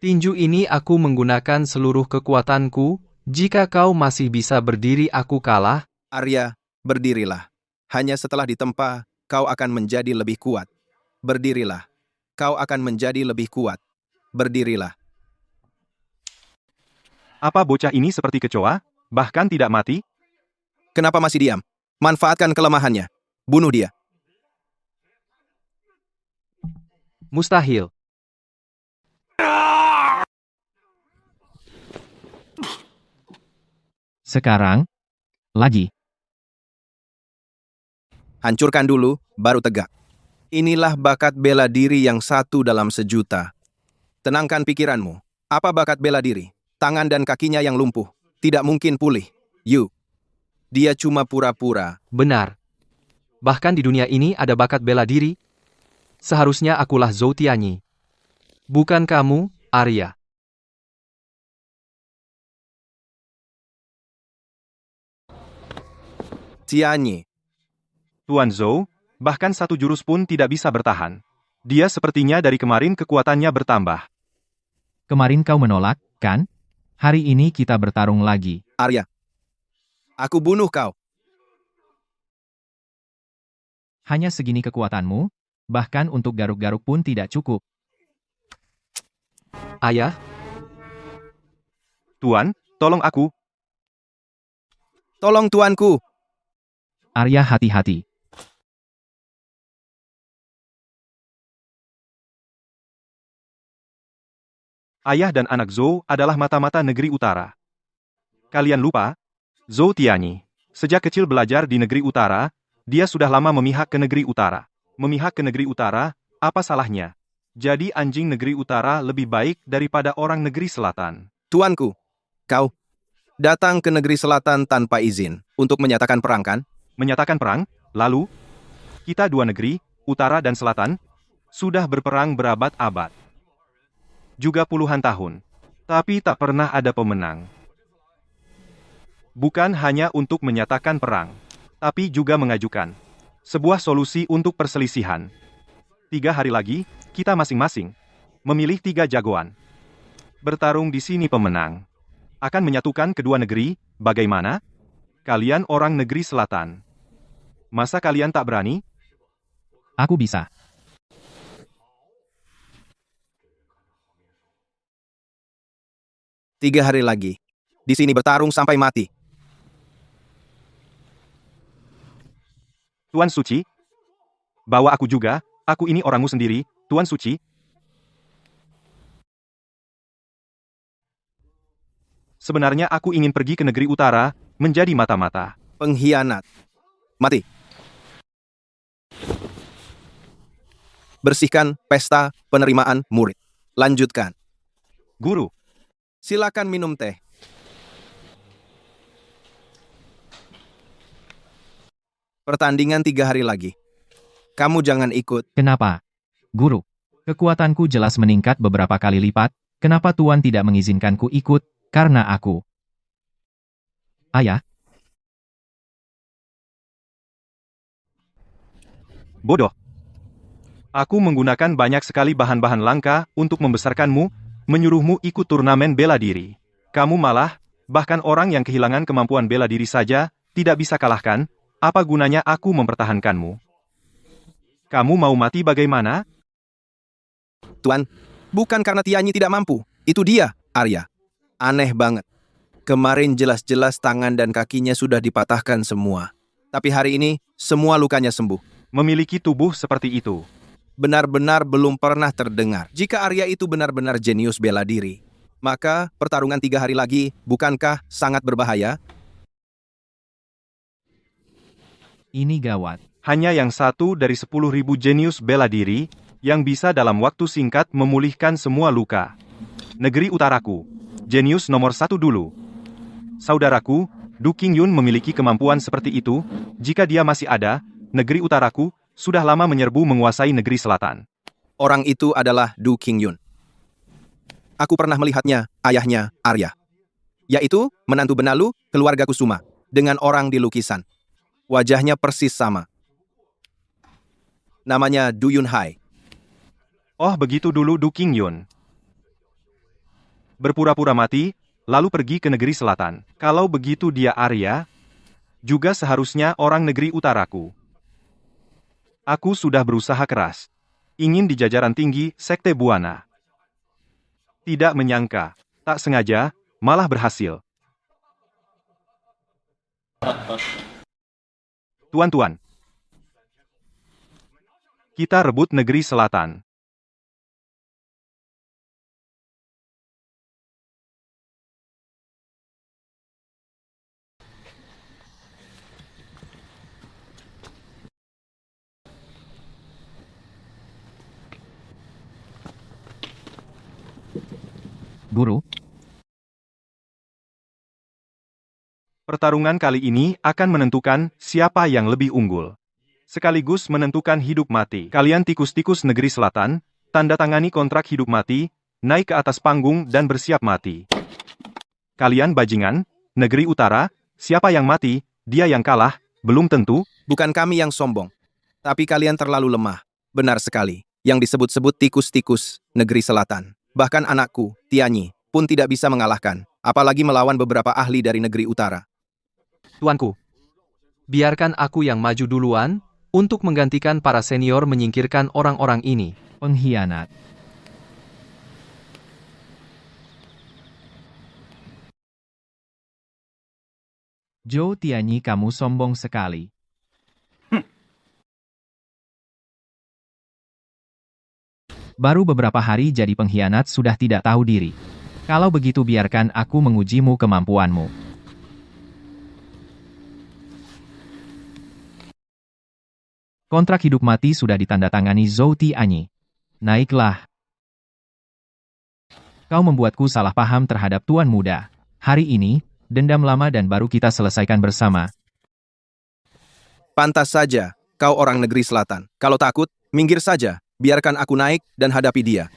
Tinju ini aku menggunakan seluruh kekuatanku. Jika kau masih bisa berdiri aku kalah. Arya, berdirilah. Hanya setelah ditempa, kau akan menjadi lebih kuat. Berdirilah. Kau akan menjadi lebih kuat. Berdirilah. Apa bocah ini seperti kecoa? Bahkan tidak mati? Kenapa masih diam? Manfaatkan kelemahannya. Bunuh dia. Mustahil. Sekarang, lagi. Hancurkan dulu, baru tegak. Inilah bakat bela diri yang satu dalam sejuta. Tenangkan pikiranmu. Apa bakat bela diri? Tangan dan kakinya yang lumpuh. Tidak mungkin pulih. Dia cuma pura-pura. Benar. Bahkan di dunia ini ada bakat bela diri. Seharusnya akulah Zhou Tianyi. Bukan kamu, Arya. Tianyi. Tuan Zhou, bahkan satu jurus pun tidak bisa bertahan. Dia sepertinya dari kemarin kekuatannya bertambah. Kemarin kau menolak, kan? Hari ini kita bertarung lagi. Arya. Aku bunuh kau. Hanya segini kekuatanmu? Bahkan untuk garuk-garuk pun tidak cukup. Ayah, Tuan, tolong aku. Tolong tuanku. Arya hati-hati. Ayah dan anak Zhou adalah mata-mata negeri utara. Kalian lupa? Zhou Tianyi. Sejak kecil belajar di negeri utara, dia sudah lama memihak ke negeri utara. Memihak ke negeri utara, apa salahnya? Jadi anjing negeri utara lebih baik daripada orang negeri selatan. Tuanku. Kau datang ke negeri selatan tanpa izin untuk menyatakan perang, kan? Menyatakan perang, lalu, kita dua negeri, utara dan selatan, sudah berperang berabad-abad. Juga puluhan tahun. Tapi tak pernah ada pemenang. Bukan hanya untuk menyatakan perang, tapi juga mengajukan sebuah solusi untuk perselisihan. 3 hari lagi, kita masing-masing memilih 3 jagoan. Bertarung di sini pemenang. Akan menyatukan kedua negeri, bagaimana? Kalian orang negeri selatan. Masa kalian tak berani? Aku bisa. Tiga hari lagi. Di sini bertarung sampai mati. Tuan Suci, bawa aku juga, aku ini orangmu sendiri, Tuan Suci. Sebenarnya aku ingin pergi ke negeri utara, menjadi mata-mata. Pengkhianat. Mati. Bersihkan pesta penerimaan murid. Lanjutkan. Guru, Silakan minum teh. Pertandingan 3 hari lagi. Kamu jangan ikut. Kenapa? Guru, kekuatanku jelas meningkat beberapa kali lipat. Kenapa Tuan tidak mengizinkanku ikut? Karena aku. Ayah, bodoh. Aku menggunakan banyak sekali bahan-bahan langka untuk membesarkanmu, menyuruhmu ikut turnamen bela diri. Kamu malah, bahkan orang yang kehilangan kemampuan bela diri saja, tidak bisa kalahkan. Apa gunanya aku mempertahankanmu? Kamu mau mati bagaimana? Tuan, bukan karena Tianyi tidak mampu. Itu dia, Arya. Aneh banget. Kemarin jelas-jelas tangan dan kakinya sudah dipatahkan semua. Tapi hari ini, semua lukanya sembuh. Memiliki tubuh seperti itu. Benar-benar belum pernah terdengar. Jika Arya itu benar-benar jenius bela diri, maka pertarungan 3 hari lagi, bukankah sangat berbahaya? ini gawat. Hanya yang satu dari 10.000 jenius bela diri, yang bisa dalam waktu singkat memulihkan semua luka. Negeri utaraku. Jenius nomor 1 dulu. Saudaraku, Du Qingyun memiliki kemampuan seperti itu. Jika dia masih ada, negeri utaraku sudah lama menyerbu menguasai negeri selatan. Orang itu adalah Du Qingyun. Aku pernah melihatnya, ayahnya, Arya. Yaitu, menantu benalu, keluarga Kusuma, dengan orang di lukisan. Wajahnya persis sama. Namanya Du Yunhai. Oh begitu dulu Du Qingyun. Berpura-pura mati, lalu pergi ke negeri selatan. Kalau begitu dia Arya, juga seharusnya orang negeri utaraku. Aku sudah berusaha keras. Ingin di jajaran tinggi Sekte Buana. Tidak menyangka, tak sengaja, malah berhasil. Tuan-tuan, kita rebut negeri selatan. Guru, Pertarungan kali ini akan menentukan siapa yang lebih unggul. Sekaligus menentukan hidup mati. Kalian tikus-tikus negeri selatan, tanda tangani kontrak hidup mati, naik ke atas panggung dan bersiap mati. Kalian bajingan, negeri utara, siapa yang mati, dia yang kalah, belum tentu. Bukan kami yang sombong. Tapi kalian terlalu lemah. Benar sekali. Yang disebut-sebut tikus-tikus negeri selatan. Bahkan anakku, Tianyi, pun tidak bisa mengalahkan. Apalagi melawan beberapa ahli dari negeri utara. Tuanku, biarkan aku yang maju duluan, untuk menggantikan para senior menyingkirkan orang-orang ini. pengkhianat. Zhou Tianyi, kamu sombong sekali. Baru beberapa hari jadi pengkhianat sudah tidak tahu diri. Kalau begitu biarkan aku mengujimu kemampuanmu. Kontrak hidup mati sudah ditandatangani Zhou Tianyi. Naiklah. Kau membuatku salah paham terhadap Tuan Muda. Hari ini, dendam lama dan baru kita selesaikan bersama. Pantas saja, kau orang negeri selatan. Kalau takut, minggir saja. Biarkan aku naik dan hadapi dia.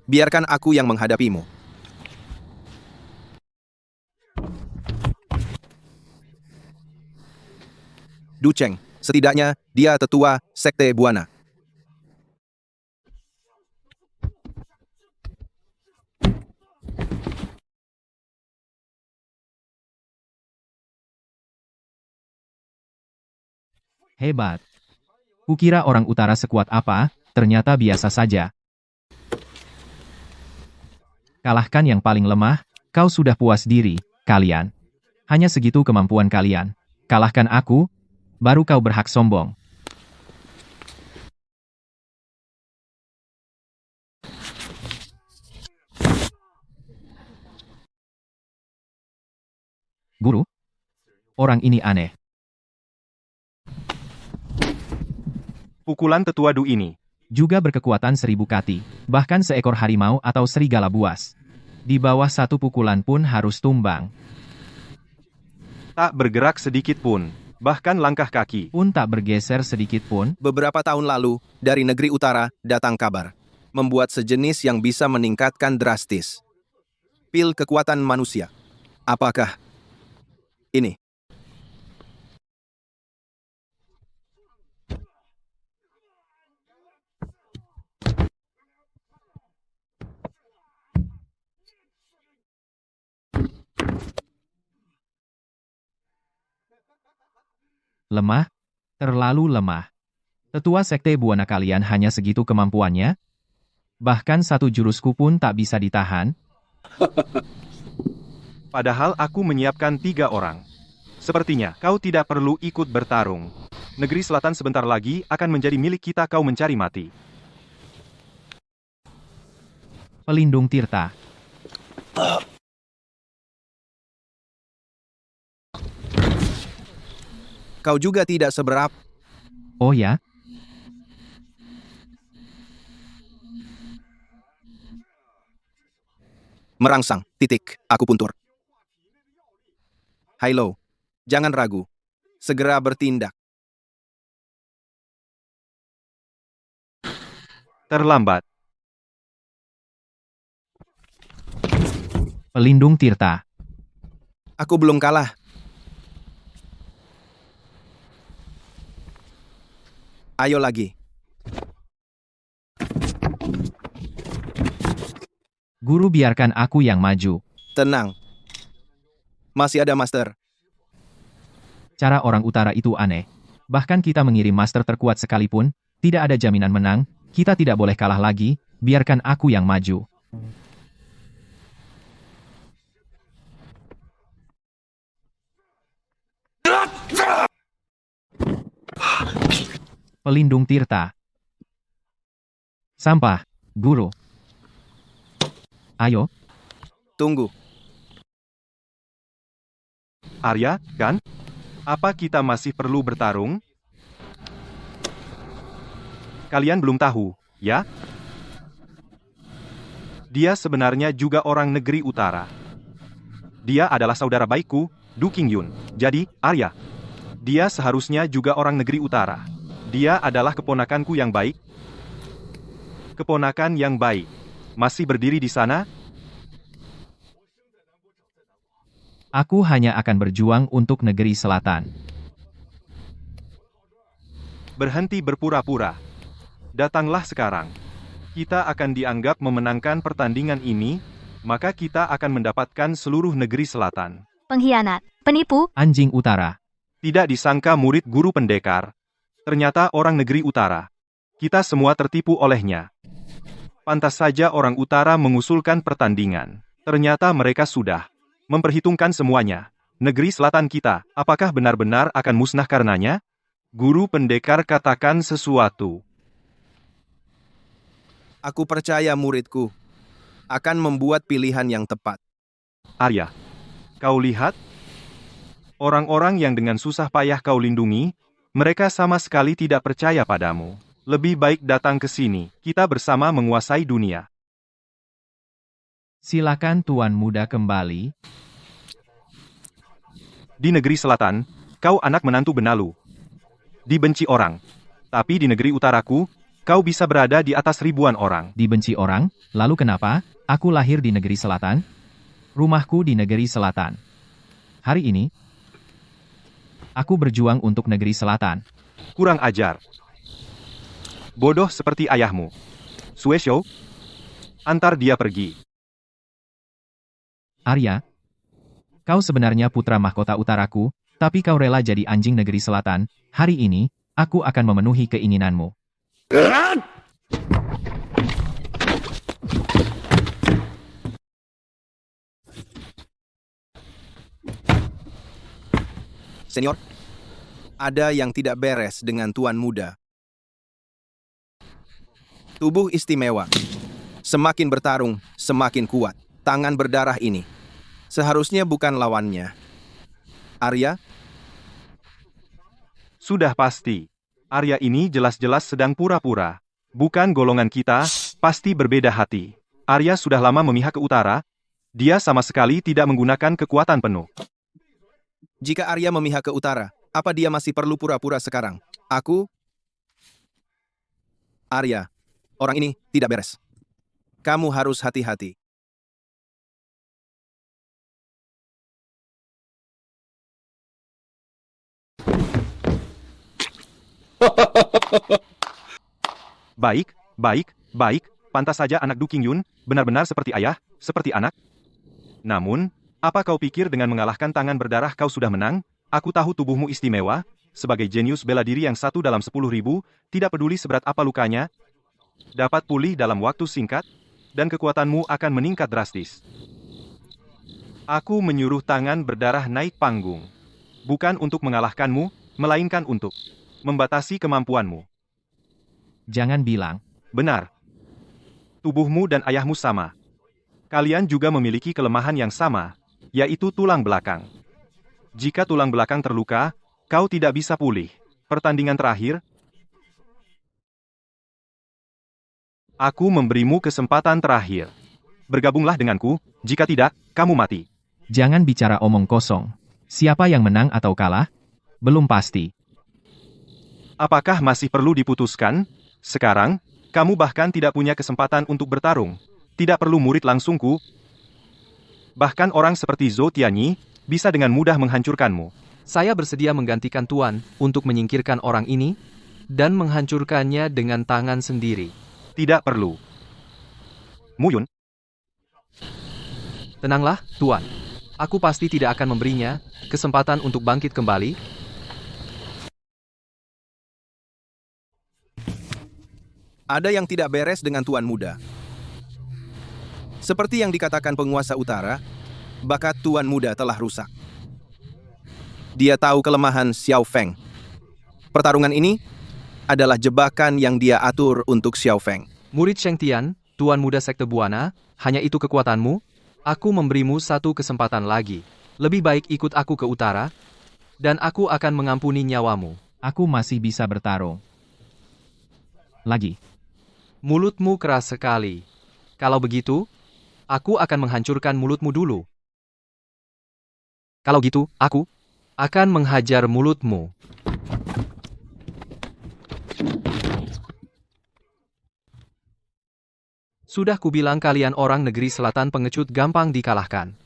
Biarkan aku yang menghadapimu. Du Cheng, setidaknya dia tetua Sekte Buana. Hebat. Kukira orang utara sekuat apa, ternyata biasa saja. Kalahkan yang paling lemah, kau sudah puas diri, kalian. Hanya segitu kemampuan kalian. Kalahkan aku, baru kau berhak sombong. Guru, orang ini aneh. Pukulan tetua Du ini. Juga berkekuatan 1000 kati, bahkan seekor harimau atau serigala buas. Di bawah satu pukulan pun harus tumbang, Tak bergerak sedikit pun, bahkan langkah kaki. pun tak bergeser sedikit pun. Beberapa tahun lalu, dari negeri utara, datang kabar. Membuat sejenis yang bisa meningkatkan drastis. Pil kekuatan manusia. Apakah ini? Lemah? Terlalu lemah. Tetua Sekte Buana kalian hanya segitu kemampuannya? Bahkan satu jurusku pun tak bisa ditahan? Padahal aku menyiapkan 3 orang. Sepertinya kau tidak perlu ikut bertarung. Negeri selatan sebentar lagi akan menjadi milik kita, kau mencari mati. Pelindung Tirta. Kau juga tidak seberapa. Oh ya? Merangsang, titik, aku puntur. Hai Lo, jangan ragu. Segera bertindak. Terlambat. Pelindung Tirta. Aku belum kalah. Ayo lagi. Guru, biarkan aku yang maju. Tenang. Masih ada master. Cara orang utara itu aneh. Bahkan kita mengirim master terkuat sekalipun, tidak ada jaminan menang, kita tidak boleh kalah lagi, biarkan aku yang maju. Pelindung Tirta. Sampah, Guru. Ayo, Tunggu. Arya, kan? Apa kita masih perlu bertarung? Kalian belum tahu, ya? Dia sebenarnya juga orang negeri utara. Dia adalah saudara baikku, Du Qingyun. Jadi, Arya. Dia seharusnya juga orang negeri utara. Dia adalah keponakanku yang baik. Keponakan yang baik. Masih berdiri di sana? aku hanya akan berjuang untuk negeri selatan. Berhenti berpura-pura. Datanglah sekarang. Kita akan dianggap memenangkan pertandingan ini, maka kita akan mendapatkan seluruh negeri selatan. Pengkhianat, penipu, Anjing Utara. Tidak disangka murid guru pendekar. Ternyata orang negeri utara. Kita semua tertipu olehnya. Pantas saja orang utara mengusulkan pertandingan. Ternyata mereka sudah memperhitungkan semuanya. Negeri selatan kita, apakah benar-benar akan musnah karenanya? Guru pendekar katakan sesuatu. Aku percaya muridku akan membuat pilihan yang tepat. Arya, kau lihat? Orang-orang yang dengan susah payah kau lindungi, mereka sama sekali tidak percaya padamu. Lebih baik datang ke sini, kita bersama menguasai dunia. Silakan Tuan Muda kembali. Di negeri selatan, kau anak menantu benalu. Dibenci orang. Tapi di negeri utaraku, kau bisa berada di atas ribuan orang. Dibenci orang, lalu kenapa? Aku lahir di negeri selatan. Rumahku di negeri selatan. Hari ini, aku berjuang untuk negeri selatan. Kurang ajar. Bodoh seperti ayahmu. Sueshou, antar dia pergi. Arya, kau sebenarnya putra mahkota utaraku, tapi kau rela jadi anjing negeri selatan. Hari ini, aku akan memenuhi keinginanmu. Senior, ada yang tidak beres dengan Tuan Muda. Tubuh istimewa. Semakin bertarung, semakin kuat. Tangan berdarah ini seharusnya bukan lawannya. Arya, Sudah pasti. Arya ini jelas-jelas sedang pura-pura. Bukan golongan kita, pasti berbeda hati. Arya sudah lama memihak ke utara. Dia sama sekali tidak menggunakan kekuatan penuh. jika Arya memihak ke utara, apa dia masih perlu pura-pura sekarang? Arya, orang ini tidak beres. Kamu harus hati-hati. Baik, baik, baik. Pantas saja anak Du Qingyun, benar-benar seperti ayah, seperti anak. Namun, apa kau pikir dengan mengalahkan tangan berdarah kau sudah menang? Aku tahu tubuhmu istimewa, sebagai jenius bela diri yang 1 dalam 10.000, tidak peduli seberat apa lukanya, dapat pulih dalam waktu singkat, dan kekuatanmu akan meningkat drastis. Aku menyuruh tangan berdarah naik panggung. Bukan untuk mengalahkanmu, melainkan untuk membatasi kemampuanmu. Jangan bilang, Benar. Tubuhmu dan ayahmu sama. Kalian juga memiliki kelemahan yang sama, yaitu tulang belakang. Jika tulang belakang terluka, kau tidak bisa pulih. Pertandingan terakhir, aku memberimu kesempatan terakhir. Bergabunglah denganku, jika tidak, kamu mati. jangan bicara omong kosong. Siapa yang menang atau kalah? Belum pasti. Apakah masih perlu diputuskan? Sekarang, kamu bahkan tidak punya kesempatan untuk bertarung. Tidak perlu murid langsungku. Bahkan orang seperti Zhou Tianyi bisa dengan mudah menghancurkanmu. Saya bersedia menggantikan Tuan untuk menyingkirkan orang ini dan menghancurkannya dengan tangan sendiri. Tidak perlu. Muyun, Tenanglah, Tuan. Aku pasti tidak akan memberinya kesempatan untuk bangkit kembali. Ada yang tidak beres dengan Tuan Muda. Seperti yang dikatakan penguasa utara, bakat Tuan Muda telah rusak. Dia tahu kelemahan Xiao Feng. Pertarungan ini adalah jebakan yang dia atur untuk Xiao Feng. Murid Sheng Tian, Tuan Muda Sekte Buana, hanya itu kekuatanmu? Aku memberimu satu kesempatan lagi. Lebih baik ikut aku ke utara, dan aku akan mengampuni nyawamu. Aku masih bisa bertarung. Lagi. Mulutmu keras sekali. Kalau begitu, aku akan menghancurkan mulutmu dulu. Kalau gitu, aku akan menghajar mulutmu. Sudah kubilang kalian orang negeri selatan pengecut gampang dikalahkan.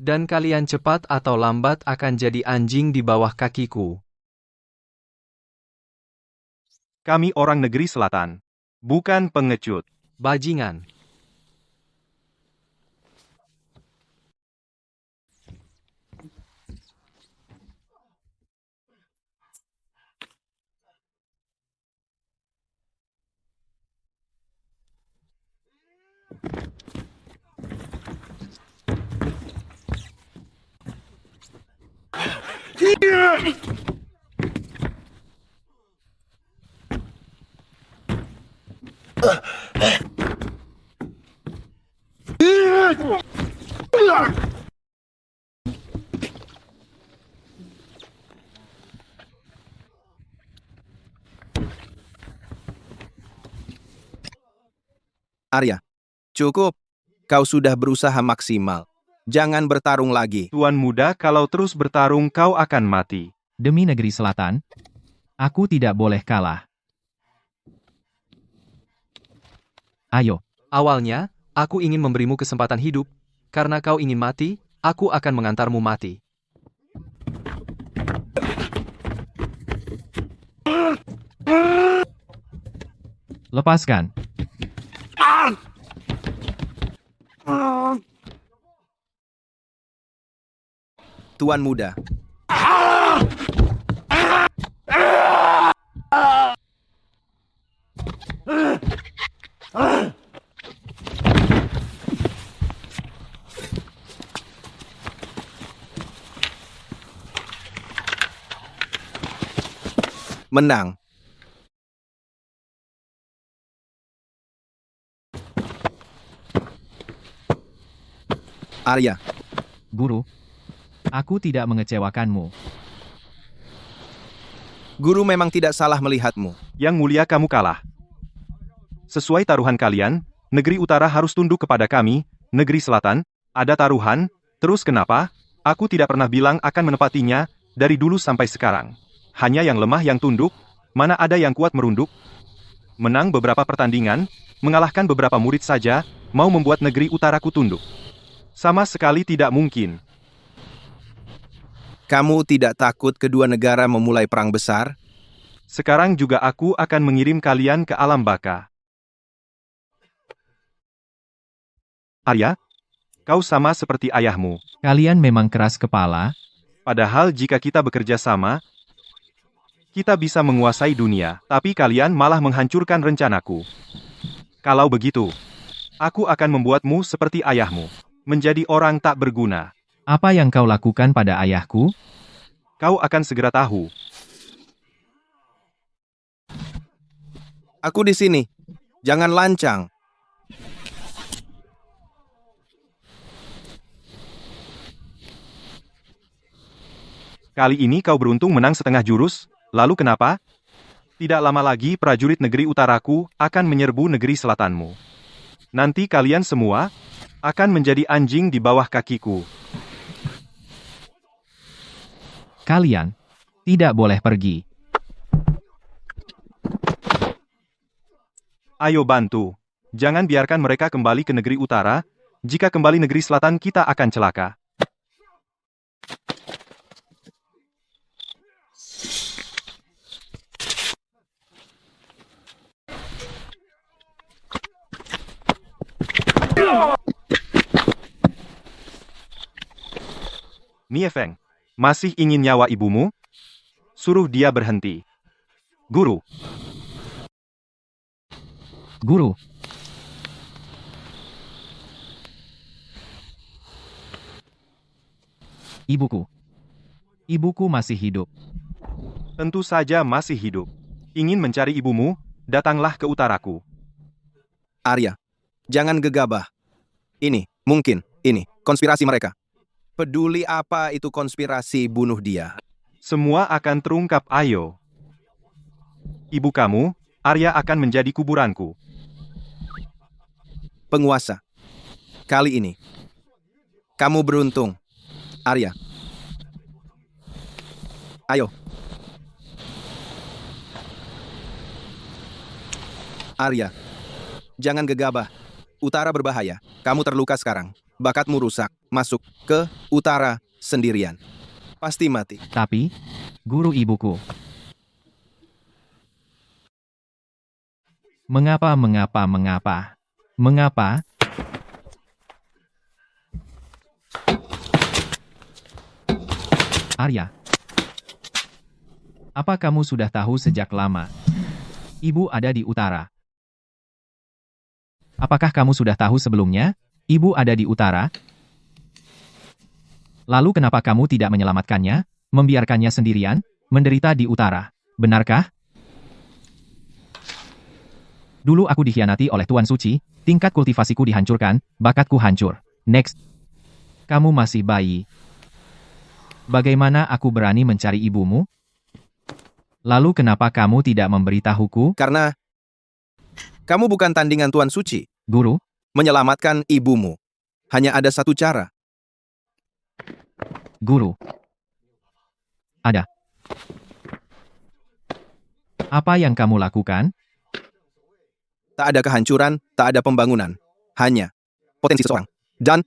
Dan kalian cepat atau lambat akan jadi anjing di bawah kakiku. kami orang negeri selatan. Bukan pengecut. Bajingan. Arya, cukup. Kau sudah berusaha maksimal. Jangan bertarung lagi. Tuan muda, kalau terus bertarung kau akan mati. Demi negeri selatan, aku tidak boleh kalah. Ayo, Awalnya, aku ingin memberimu kesempatan hidup. Karena kau ingin mati, aku akan mengantarmu mati. lepaskan. Tuan muda, menang. Arya, Guru, aku tidak mengecewakanmu. guru memang tidak salah melihatmu. Yang mulia kamu kalah. Sesuai taruhan kalian, negeri utara harus tunduk kepada kami, negeri selatan, ada taruhan, terus kenapa? Aku tidak pernah bilang akan menepatinya, dari dulu sampai sekarang. Hanya yang lemah yang tunduk, mana ada yang kuat merunduk? Menang beberapa pertandingan, mengalahkan beberapa murid saja, mau membuat negeri utaraku tunduk. Sama sekali tidak mungkin. Kamu tidak takut kedua negara memulai perang besar? Sekarang juga aku akan mengirim kalian ke alam baka. Arya, kau sama seperti ayahmu. Kalian memang keras kepala. Padahal jika kita bekerja sama, kita bisa menguasai dunia, tapi kalian malah menghancurkan rencanaku. Kalau begitu, aku akan membuatmu seperti ayahmu, menjadi orang tak berguna. Apa yang kau lakukan pada ayahku? Kau akan segera tahu. Aku di sini. Jangan lancang. Kali ini kau beruntung menang setengah jurus, lalu kenapa? Tidak lama lagi prajurit negeri utaraku akan menyerbu negeri selatanmu. Nanti kalian semua akan menjadi anjing di bawah kakiku. Kalian tidak boleh pergi. Ayo bantu. Jangan biarkan mereka kembali ke negeri utara. Jika kembali negeri selatan kita akan celaka. Niefeng, masih ingin nyawa ibumu? Suruh dia berhenti. Guru, Guru, ibuku. Ibuku masih hidup. tentu saja masih hidup. Ingin mencari ibumu? Datanglah ke utaraku. Arya, jangan gegabah. Ini, mungkin, ini, konspirasi mereka. Peduli apa itu konspirasi bunuh dia. Semua akan terungkap, ayo. Ibu kamu, Arya akan menjadi kuburanku. Penguasa. Kali ini. Kamu beruntung. Arya. Ayo. Arya. Jangan gegabah. Utara berbahaya. Kamu terluka sekarang. Bakatmu rusak. Masuk ke utara sendirian. Pasti mati. Tapi, guru ibuku. Mengapa? Mengapa? Arya. Apa kamu sudah tahu sejak lama? Ibu ada di utara. Apakah kamu sudah tahu sebelumnya? Ibu ada di utara. Lalu kenapa kamu tidak menyelamatkannya? Membiarkannya sendirian? Menderita di utara. Benarkah? Dulu aku dikhianati oleh Tuan Suci, tingkat kultivasiku dihancurkan, bakatku hancur. Next. Kamu masih bayi. Bagaimana aku berani mencari ibumu? Lalu kenapa kamu tidak memberitahuku? Karena kamu bukan tandingan Tuan Suci. Guru, Menyelamatkan ibumu. Hanya ada satu cara. guru. Ada. Apa yang kamu lakukan? Tak ada kehancuran, tak ada pembangunan. Hanya potensi seseorang. Dan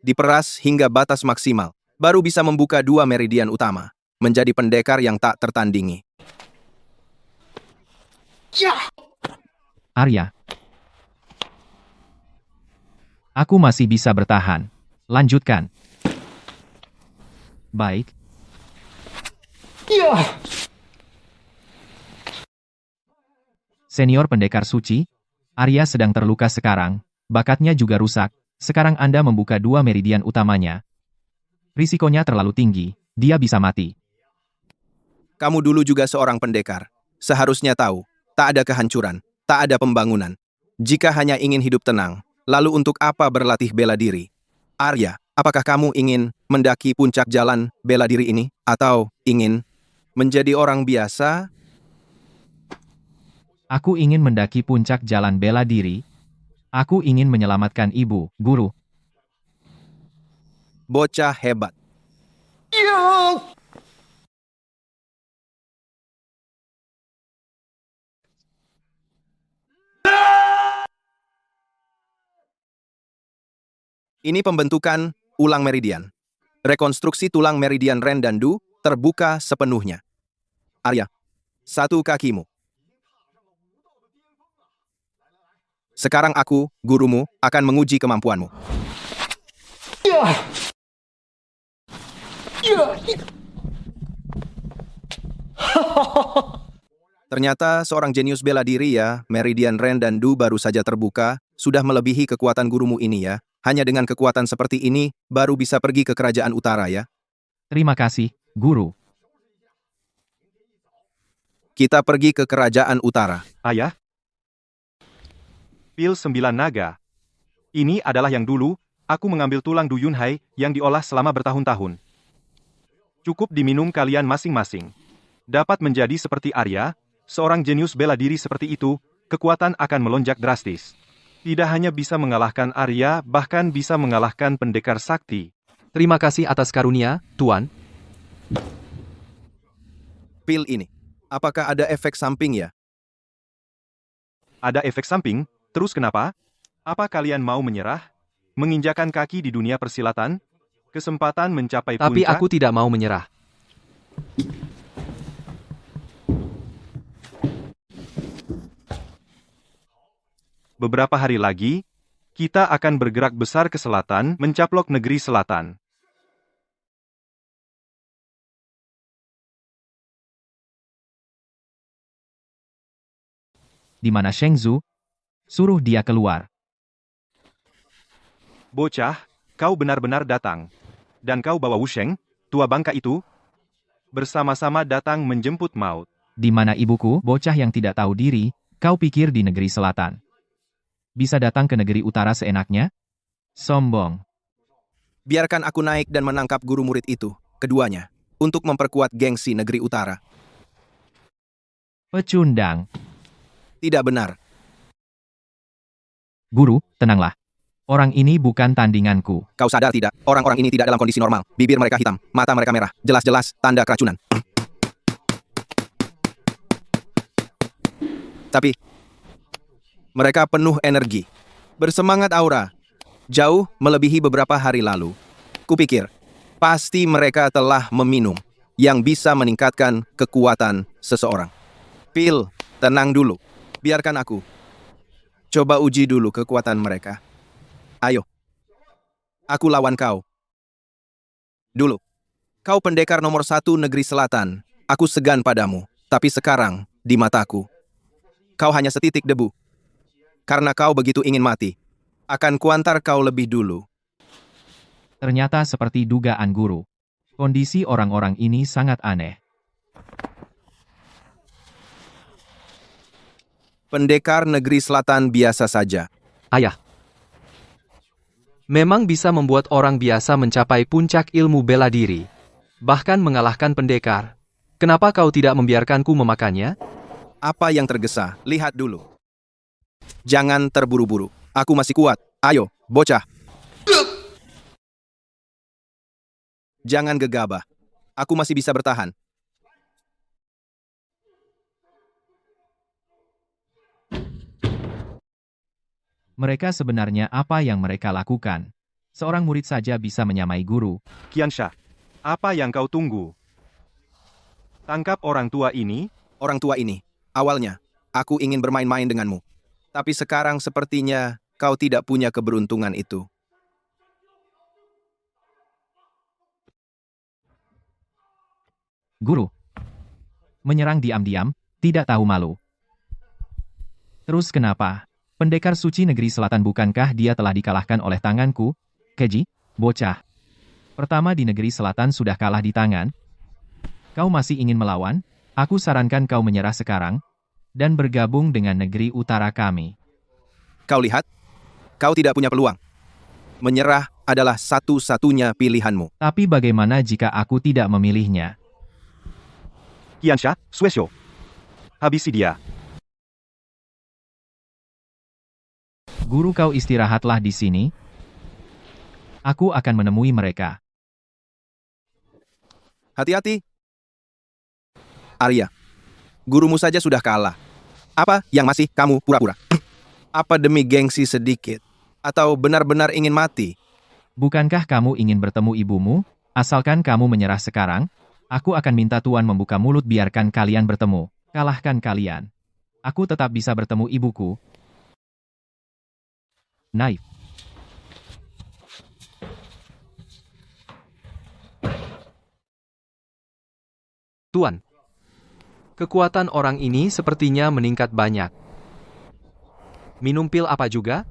diperas hingga batas maksimal. Baru bisa membuka dua meridian utama. Menjadi pendekar yang tak tertandingi. Arya. Aku masih bisa bertahan. Lanjutkan. Baik. Senior pendekar suci, Arya sedang terluka sekarang, bakatnya juga rusak, sekarang Anda membuka dua meridian utamanya. Risikonya terlalu tinggi, dia bisa mati. Kamu dulu juga seorang pendekar. Seharusnya tahu, tak ada kehancuran, tak ada pembangunan. Jika hanya ingin hidup tenang, lalu untuk apa berlatih bela diri? Arya, apakah kamu ingin mendaki puncak jalan bela diri ini? Atau ingin menjadi orang biasa? Aku ingin mendaki puncak jalan bela diri. Aku ingin menyelamatkan ibu, guru. Bocah hebat. Ini pembentukan ulang meridian. Rekonstruksi tulang meridian Ren dan Du terbuka sepenuhnya. Arya, satu kakimu. Sekarang aku, gurumu, akan menguji kemampuanmu. Ternyata seorang jenius bela diri ya, meridian Ren dan Du baru saja terbuka, sudah melebihi kekuatan gurumu ini ya. Hanya dengan kekuatan seperti ini, baru bisa pergi ke kerajaan utara ya. Terima kasih, guru. Kita pergi ke kerajaan utara. Ayah? Pil 9 naga. Ini adalah yang dulu, aku mengambil tulang Du Yunhai yang diolah selama bertahun-tahun. Cukup diminum kalian masing-masing. Dapat menjadi seperti Arya, seorang jenius bela diri seperti itu, kekuatan akan melonjak drastis. Tidak hanya bisa mengalahkan Arya, bahkan bisa mengalahkan pendekar sakti. Terima kasih atas karunia, Tuan. Pil ini. Apakah ada efek samping ya? Ada efek samping, terus kenapa? Apa kalian mau menyerah? Menginjakan kaki di dunia persilatan? Kesempatan mencapai Tapi puncak? aku tidak mau menyerah. Beberapa hari lagi, kita akan bergerak besar ke selatan, mencaplok negeri selatan. Di mana Shengzu? Suruh dia keluar. Bocah, kau benar-benar datang. Dan kau bawa Wusheng, tua bangka itu? Bersama-sama datang menjemput maut. Di mana ibuku, bocah yang tidak tahu diri, kau pikir di negeri selatan. Bisa datang ke negeri utara seenaknya? Sombong. Biarkan aku naik dan menangkap guru murid itu, keduanya, untuk memperkuat gengsi negeri utara. Pecundang. Tidak benar. Guru, tenanglah. Orang ini bukan tandinganku. Kau sadar tidak? Orang-orang ini tidak dalam kondisi normal. Bibir mereka hitam, mata mereka merah. Jelas-jelas tanda keracunan. Tapi mereka penuh energi, bersemangat aura, jauh melebihi beberapa hari lalu. Kupikir, pasti mereka telah meminum yang bisa meningkatkan kekuatan seseorang. Pil, tenang dulu. Biarkan aku. Coba uji dulu kekuatan mereka. Ayo. Aku lawan kau. Dulu. Kau pendekar nomor 1 negeri selatan. Aku segan padamu. Tapi sekarang, di mataku, kau hanya setitik debu. Karena kau begitu ingin mati, akan kuantar kau lebih dulu. Ternyata seperti dugaan guru. Kondisi orang-orang ini sangat aneh. Pendekar negeri selatan biasa saja. Ayah. Memang bisa membuat orang biasa mencapai puncak ilmu bela diri. Bahkan mengalahkan pendekar. Kenapa kau tidak membiarkanku memakannya? Apa yang tergesa? Lihat dulu. Jangan terburu-buru. Aku masih kuat. Ayo, bocah. Jangan gegabah. Aku masih bisa bertahan. Mereka sebenarnya apa yang mereka lakukan? Seorang murid saja bisa menyamai guru. Qiansha, apa yang kau tunggu? Tangkap orang tua ini. Orang tua ini, awalnya, aku ingin bermain-main denganmu. Tapi sekarang sepertinya kau tidak punya keberuntungan itu. Guru. Menyerang diam-diam, tidak tahu malu. Terus kenapa? Pendekar suci negeri selatan bukankah dia telah dikalahkan oleh tanganku? Keji, bocah. Pertama di negeri selatan sudah kalah di tangan. Kau masih ingin melawan? Aku sarankan kau menyerah sekarang, dan bergabung dengan negeri utara kami. Kau lihat, kau tidak punya peluang. Menyerah adalah satu-satunya pilihanmu. Tapi bagaimana jika aku tidak memilihnya? Qiansha, Suesho. Habisi dia. Guru, kau istirahatlah di sini. Aku akan menemui mereka. Hati-hati. Arya, gurumu saja sudah kalah. Apa yang masih kamu pura-pura? Apa demi gengsi sedikit? Atau benar-benar ingin mati? Bukankah kamu ingin bertemu ibumu? Asalkan kamu menyerah sekarang, aku akan minta Tuan membuka mulut biarkan kalian bertemu. Kalahkan kalian. Aku tetap bisa bertemu ibuku. Naif. Tuan. Kekuatan orang ini sepertinya meningkat banyak. Minum pil apa juga?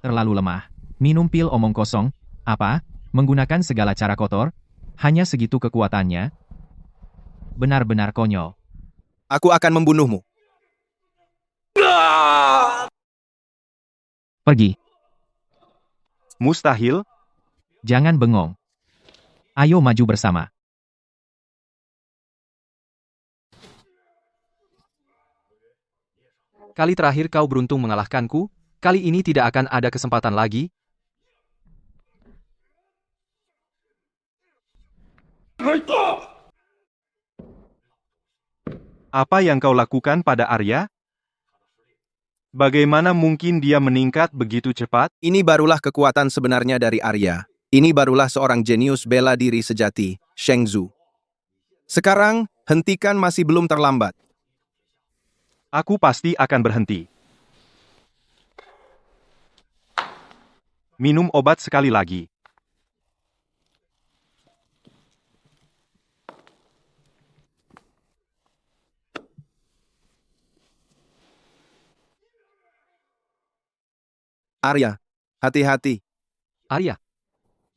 Terlalu lemah. Minum pil omong kosong. Apa? Menggunakan segala cara kotor? Hanya segitu kekuatannya? Benar-benar konyol. Aku akan membunuhmu. Pergi. Mustahil. Jangan bengong. Ayo maju bersama. Kali terakhir kau beruntung mengalahkanku, kali ini tidak akan ada kesempatan lagi. Apa yang kau lakukan pada Arya? Bagaimana mungkin dia meningkat begitu cepat? Ini barulah kekuatan sebenarnya dari Arya. Ini barulah seorang jenius bela diri sejati, Sheng Zhu. Sekarang, hentikan masih belum terlambat. Aku pasti akan berhenti. Minum obat sekali lagi. Arya, hati-hati. Arya,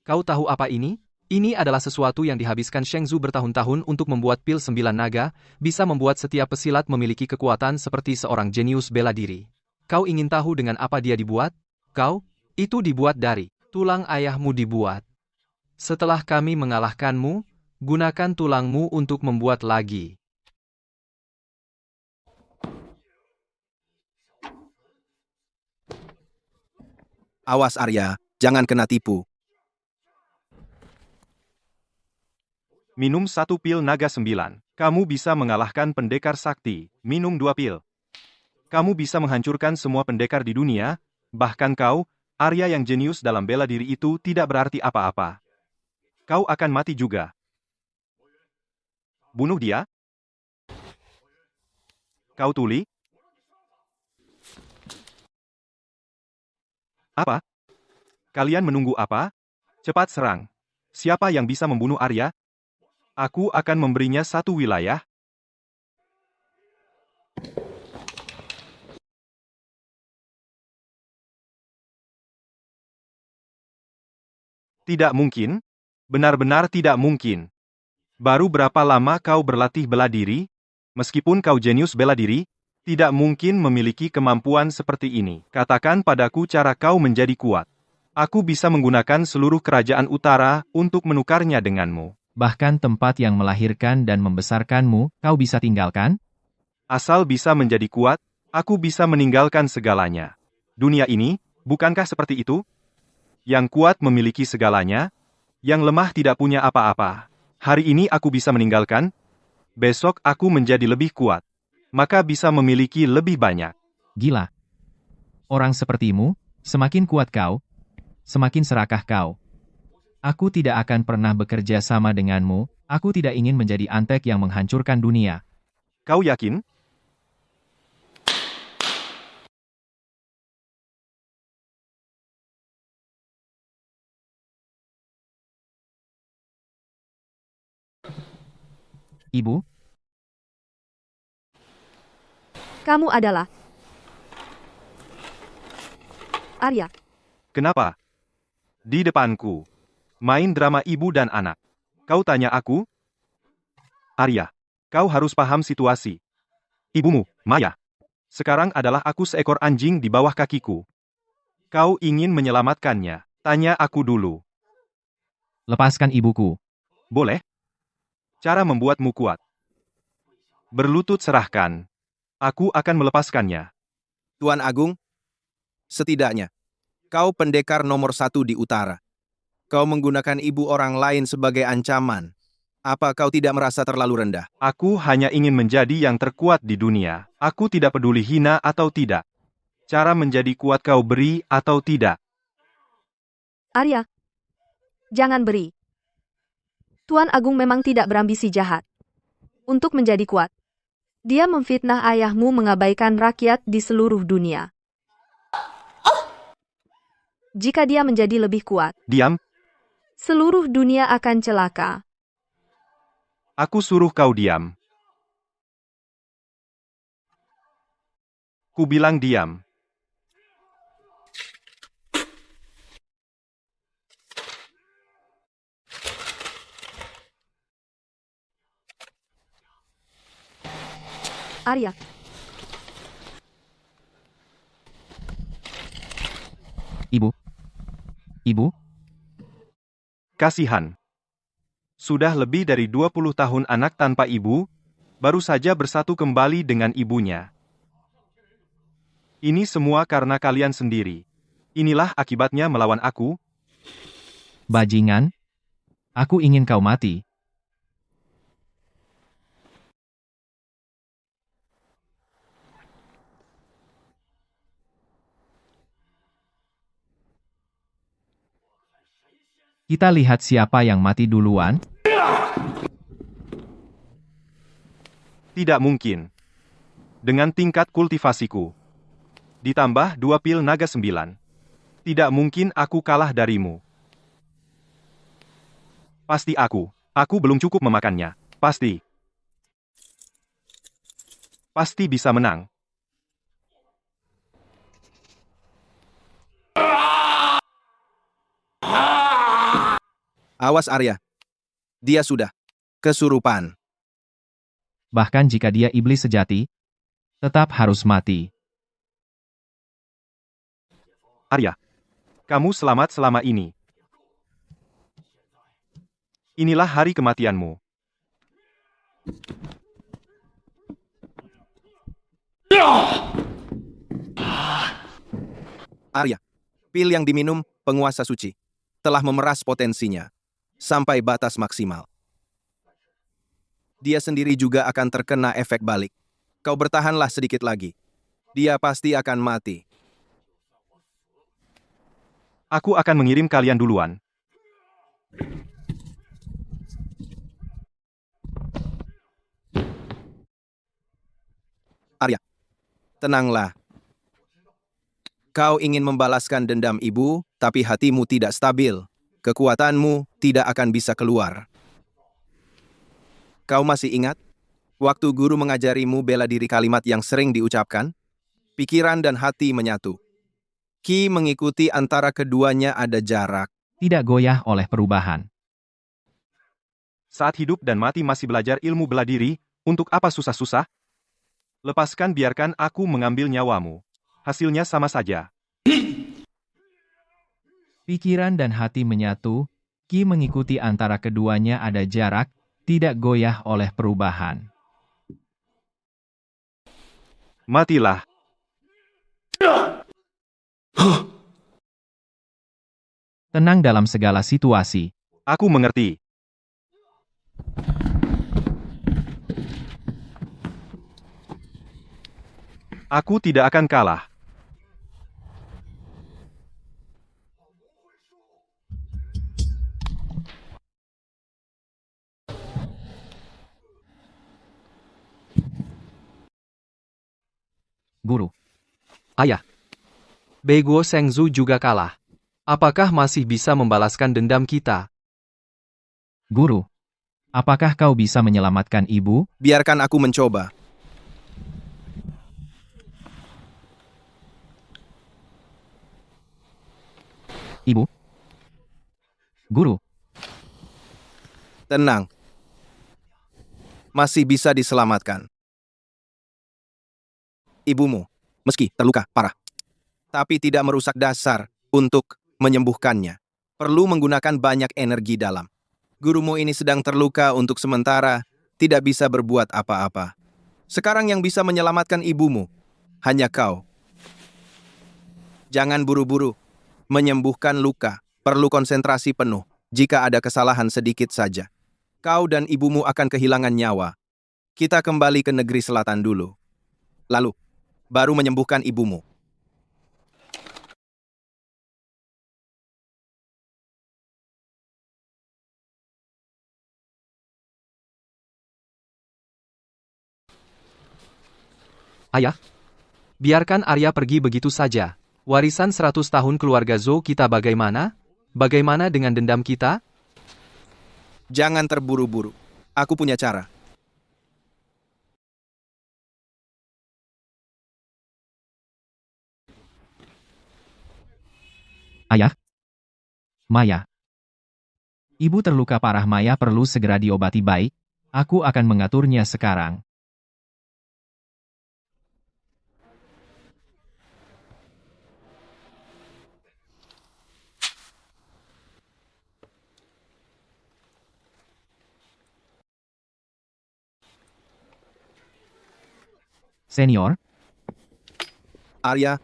kau tahu apa ini? Ini adalah sesuatu yang dihabiskan Sheng Zhu bertahun-tahun untuk membuat pil 9 naga, bisa membuat setiap pesilat memiliki kekuatan seperti seorang jenius bela diri. Kau ingin tahu dengan apa dia dibuat? Itu dibuat dari tulang ayahmu dibuat. Setelah kami mengalahkanmu, gunakan tulangmu untuk membuat lagi. Awas Arya, jangan kena tipu. Minum 1 pil naga 9. Kamu bisa mengalahkan pendekar sakti. Minum 2 pil. Kamu bisa menghancurkan semua pendekar di dunia, bahkan kau, Arya yang jenius dalam bela diri itu tidak berarti apa-apa. Kau akan mati juga. Bunuh dia? Kau tuli? Apa? Kalian menunggu apa? Cepat serang. Siapa yang bisa membunuh Arya? Aku akan memberinya 1 wilayah. Tidak mungkin. Benar-benar tidak mungkin. Baru berapa lama kau berlatih bela diri? Meskipun kau jenius bela diri, tidak mungkin memiliki kemampuan seperti ini. Katakan padaku cara kau menjadi kuat. Aku bisa menggunakan seluruh kerajaan utara untuk menukarnya denganmu. Bahkan tempat yang melahirkan dan membesarkanmu, kau bisa tinggalkan? Asal bisa menjadi kuat, aku bisa meninggalkan segalanya. Dunia ini, bukankah seperti itu? Yang kuat memiliki segalanya, yang lemah tidak punya apa-apa. Hari ini aku bisa meninggalkan, besok aku menjadi lebih kuat. Maka bisa memiliki lebih banyak. Gila. Orang sepertimu, semakin kuat kau, semakin serakah kau. Aku tidak akan pernah bekerja sama denganmu, aku tidak ingin menjadi antek yang menghancurkan dunia. Kau yakin? Ibu, Kamu adalah Arya. Kenapa? Di depanku. Main drama ibu dan anak. Kau tanya aku? Arya, kau harus paham situasi. Ibumu, Maya. Sekarang adalah aku seekor anjing di bawah kakiku. Kau ingin menyelamatkannya. Tanya aku dulu. lepaskan ibuku. Boleh? Cara membuatmu kuat. Berlutut serahkan. Aku akan melepaskannya. Tuan Agung, setidaknya, kau pendekar nomor 1 di utara. Kau menggunakan ibu orang lain sebagai ancaman. Apa kau tidak merasa terlalu rendah? Aku hanya ingin menjadi yang terkuat di dunia. Aku tidak peduli hina atau tidak. Cara menjadi kuat kau beri atau tidak. Arya, jangan beri. Tuan Agung memang tidak berambisi jahat. Untuk menjadi kuat, dia memfitnah ayahmu mengabaikan rakyat di seluruh dunia. Jika dia menjadi lebih kuat, Diam, seluruh dunia akan celaka. aku suruh kau diam. Ku bilang diam. Arya, Ibu, Kasihan. Sudah lebih dari 20 tahun anak tanpa ibu, baru saja bersatu kembali dengan ibunya. Ini semua karena kalian sendiri. Inilah akibatnya melawan aku. bajingan. Aku ingin kau mati. Kita lihat siapa yang mati duluan. Tidak mungkin. Dengan tingkat kultivasiku. Ditambah 2 pil naga 9. Tidak mungkin aku kalah darimu. Pasti aku. Aku belum cukup memakannya. Pasti. Pasti bisa menang. Awas Arya. Dia sudah kesurupan. Bahkan jika dia iblis sejati, tetap harus mati. Arya. Kamu selamat selama ini. Inilah hari kematianmu. Arya. Pil yang diminum penguasa suci telah memeras potensinya sampai batas maksimal. Dia sendiri juga akan terkena efek balik. Kau bertahanlah sedikit lagi. Dia pasti akan mati. Aku akan mengirim kalian duluan. Arya, tenanglah. Kau ingin membalaskan dendam ibu, tapi hatimu tidak stabil. Kekuatanmu tidak akan bisa keluar. Kau masih ingat? Waktu guru mengajarimu bela diri kalimat yang sering diucapkan? Pikiran dan hati menyatu. Ki mengikuti antara keduanya ada jarak. Tidak goyah oleh perubahan. Saat hidup dan mati masih belajar ilmu bela diri, untuk apa susah-susah? Lepaskan biarkan aku mengambil nyawamu. Hasilnya sama saja. Pikiran dan hati menyatu, Ki mengikuti antara keduanya ada jarak, tidak goyah oleh perubahan. Matilah. Tenang dalam segala situasi. Aku mengerti. Aku tidak akan kalah. Guru. Ayah. Beiguo Shengzu juga kalah. Apakah masih bisa membalaskan dendam kita? Guru. Apakah kau bisa menyelamatkan ibu? Biarkan aku mencoba. Ibu. Guru. Tenang. Masih bisa diselamatkan. Ibumu, meski terluka parah, tapi tidak merusak dasar untuk menyembuhkannya. Perlu menggunakan banyak energi dalam. Gurumu ini sedang terluka untuk sementara, tidak bisa berbuat apa-apa. Sekarang yang bisa menyelamatkan ibumu, hanya kau. Jangan buru-buru. Menyembuhkan luka, perlu konsentrasi penuh. Jika ada kesalahan sedikit saja, kau dan ibumu akan kehilangan nyawa. Kita kembali ke negeri selatan dulu. Lalu, baru menyembuhkan ibumu. Ayah. Biarkan Arya pergi begitu saja. Warisan 100 tahun keluarga Zhou kita bagaimana? Bagaimana dengan dendam kita? Jangan terburu-buru. Aku punya cara. Ayah. Maya. Ibu terluka parah. Maya perlu segera diobati baik. Aku akan mengaturnya sekarang. Senior. Arya,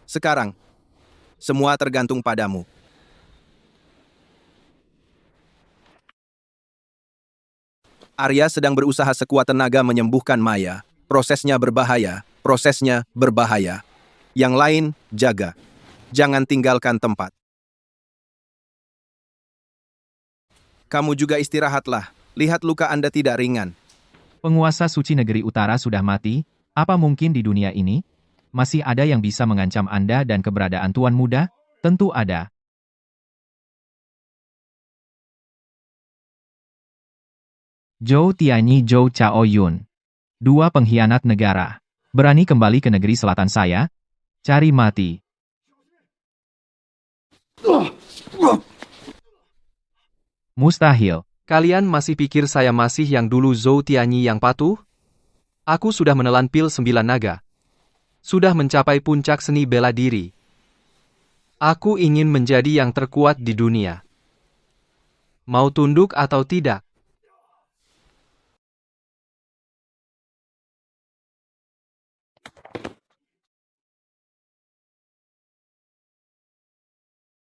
sekarang, semua tergantung padamu. Arya sedang berusaha sekuat tenaga menyembuhkan Maya. Prosesnya berbahaya, prosesnya berbahaya. Yang lain, jaga. Jangan tinggalkan tempat. Kamu juga istirahatlah. Lihat luka Anda tidak ringan. Penguasa suci negeri utara sudah mati, apa mungkin di dunia ini? Masih ada yang bisa mengancam Anda dan keberadaan Tuan Muda? Tentu ada. Zhou Tianyi Zhou Chaoyun. Dua pengkhianat negara. Berani kembali ke negeri selatan saya? Cari mati. Mustahil. Kalian masih pikir saya masih yang dulu Zhou Tianyi yang patuh? Aku sudah menelan pil 9 naga. Sudah mencapai puncak seni bela diri. Aku ingin menjadi yang terkuat di dunia. Mau tunduk atau tidak?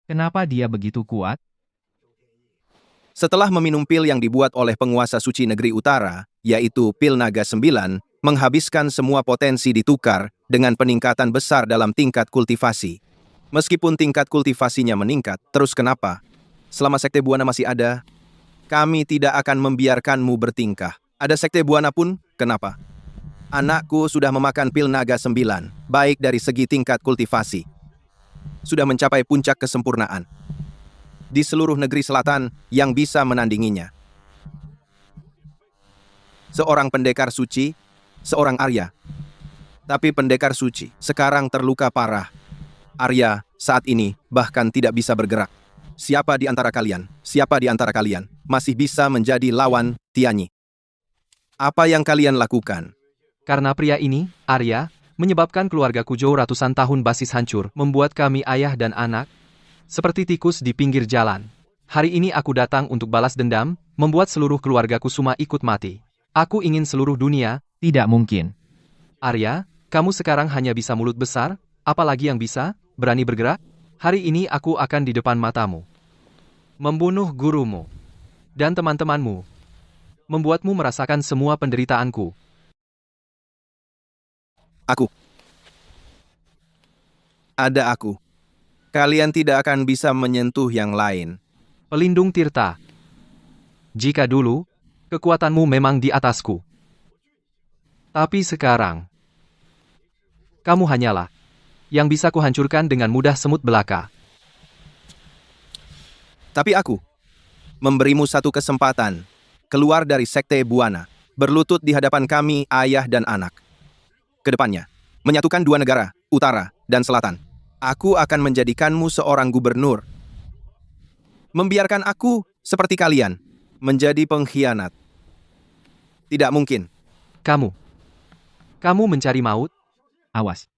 Kenapa dia begitu kuat? Setelah meminum pil yang dibuat oleh penguasa suci negeri utara, yaitu pil naga 9, menghabiskan semua potensi ditukar dengan peningkatan besar dalam tingkat kultivasi. Meskipun tingkat kultivasinya meningkat, terus kenapa? Selama Sekte Buana masih ada, kami tidak akan membiarkanmu bertingkah. Ada Sekte Buana pun, kenapa? Anakku sudah memakan pil naga 9, baik dari segi tingkat kultivasi. Sudah mencapai puncak kesempurnaan. Di seluruh negeri selatan yang bisa menandinginya. Seorang pendekar suci, seorang Arya. Tapi pendekar suci sekarang terluka parah. Arya saat ini bahkan tidak bisa bergerak. Siapa di antara kalian masih bisa menjadi lawan Tianyi? Apa yang kalian lakukan? Karena pria ini, Arya, menyebabkan keluarga Kujou ratusan tahun basis hancur, membuat kami ayah dan anak, seperti tikus di pinggir jalan. Hari ini aku datang untuk balas dendam, membuat seluruh keluarga Kusuma ikut mati. Aku ingin seluruh dunia. Tidak mungkin. Arya, kamu sekarang hanya bisa mulut besar, apalagi yang bisa, berani bergerak? Hari ini aku akan di depan matamu. Membunuh gurumu. Dan teman-temanmu. Membuatmu merasakan semua penderitaanku. Ada aku. Kalian tidak akan bisa menyentuh yang lain. Pelindung Tirta. Jika dulu, kekuatanmu memang di atasku. Tapi sekarang, kamu hanyalah yang bisa kuhancurkan dengan mudah semut belaka. Tapi aku memberimu satu kesempatan. Keluar dari Sekte Buana. Berlutut di hadapan kami, ayah dan anak. Kedepannya, menyatukan dua negara, utara dan selatan. Aku akan menjadikanmu seorang gubernur. Membiarkan aku, seperti kalian, menjadi pengkhianat. Tidak mungkin. Kamu mencari maut? Awas.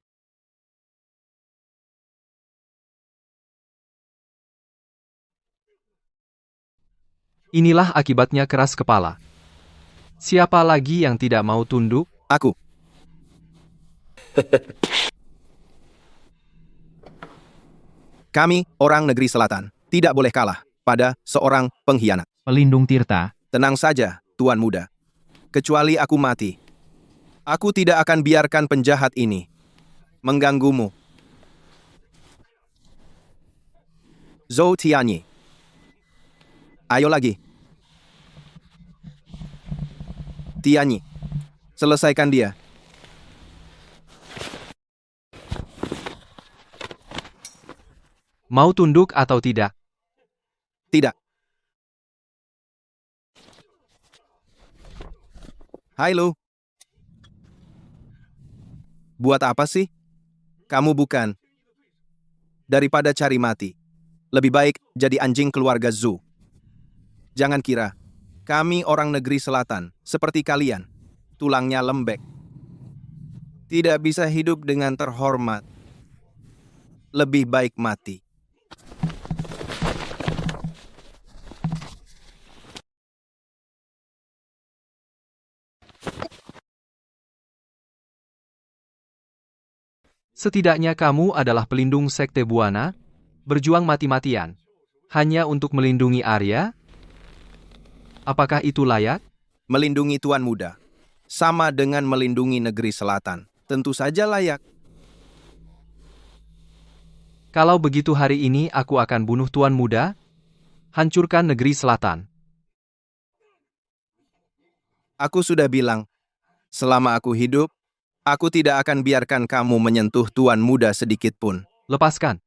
Inilah akibatnya keras kepala. Siapa lagi yang tidak mau tunduk? Aku. Kami, orang negeri selatan, tidak boleh kalah pada seorang pengkhianat. Pelindung Tirta. Tenang saja, Tuan Muda. Kecuali aku mati. Aku tidak akan biarkan penjahat ini mengganggumu. Zhou Tianyi. Ayo lagi. Tianyi. Selesaikan dia. Mau tunduk atau tidak? Tidak. Hai Lu. Buat apa sih? Kamu bukan. Daripada cari mati, lebih baik jadi anjing keluarga Zhou. Jangan kira, kami orang negeri selatan, seperti kalian, tulangnya lembek. Tidak bisa hidup dengan terhormat. Lebih baik mati. Setidaknya kamu adalah pelindung Sekte Buana, berjuang mati-matian, hanya untuk melindungi Arya? Apakah itu layak? Melindungi Tuan Muda, sama dengan melindungi negeri selatan. Tentu saja layak. Kalau begitu hari ini aku akan bunuh Tuan Muda, hancurkan negeri selatan. Aku sudah bilang, selama aku hidup, aku tidak akan biarkan kamu menyentuh tuan muda sedikit pun. Lepaskan.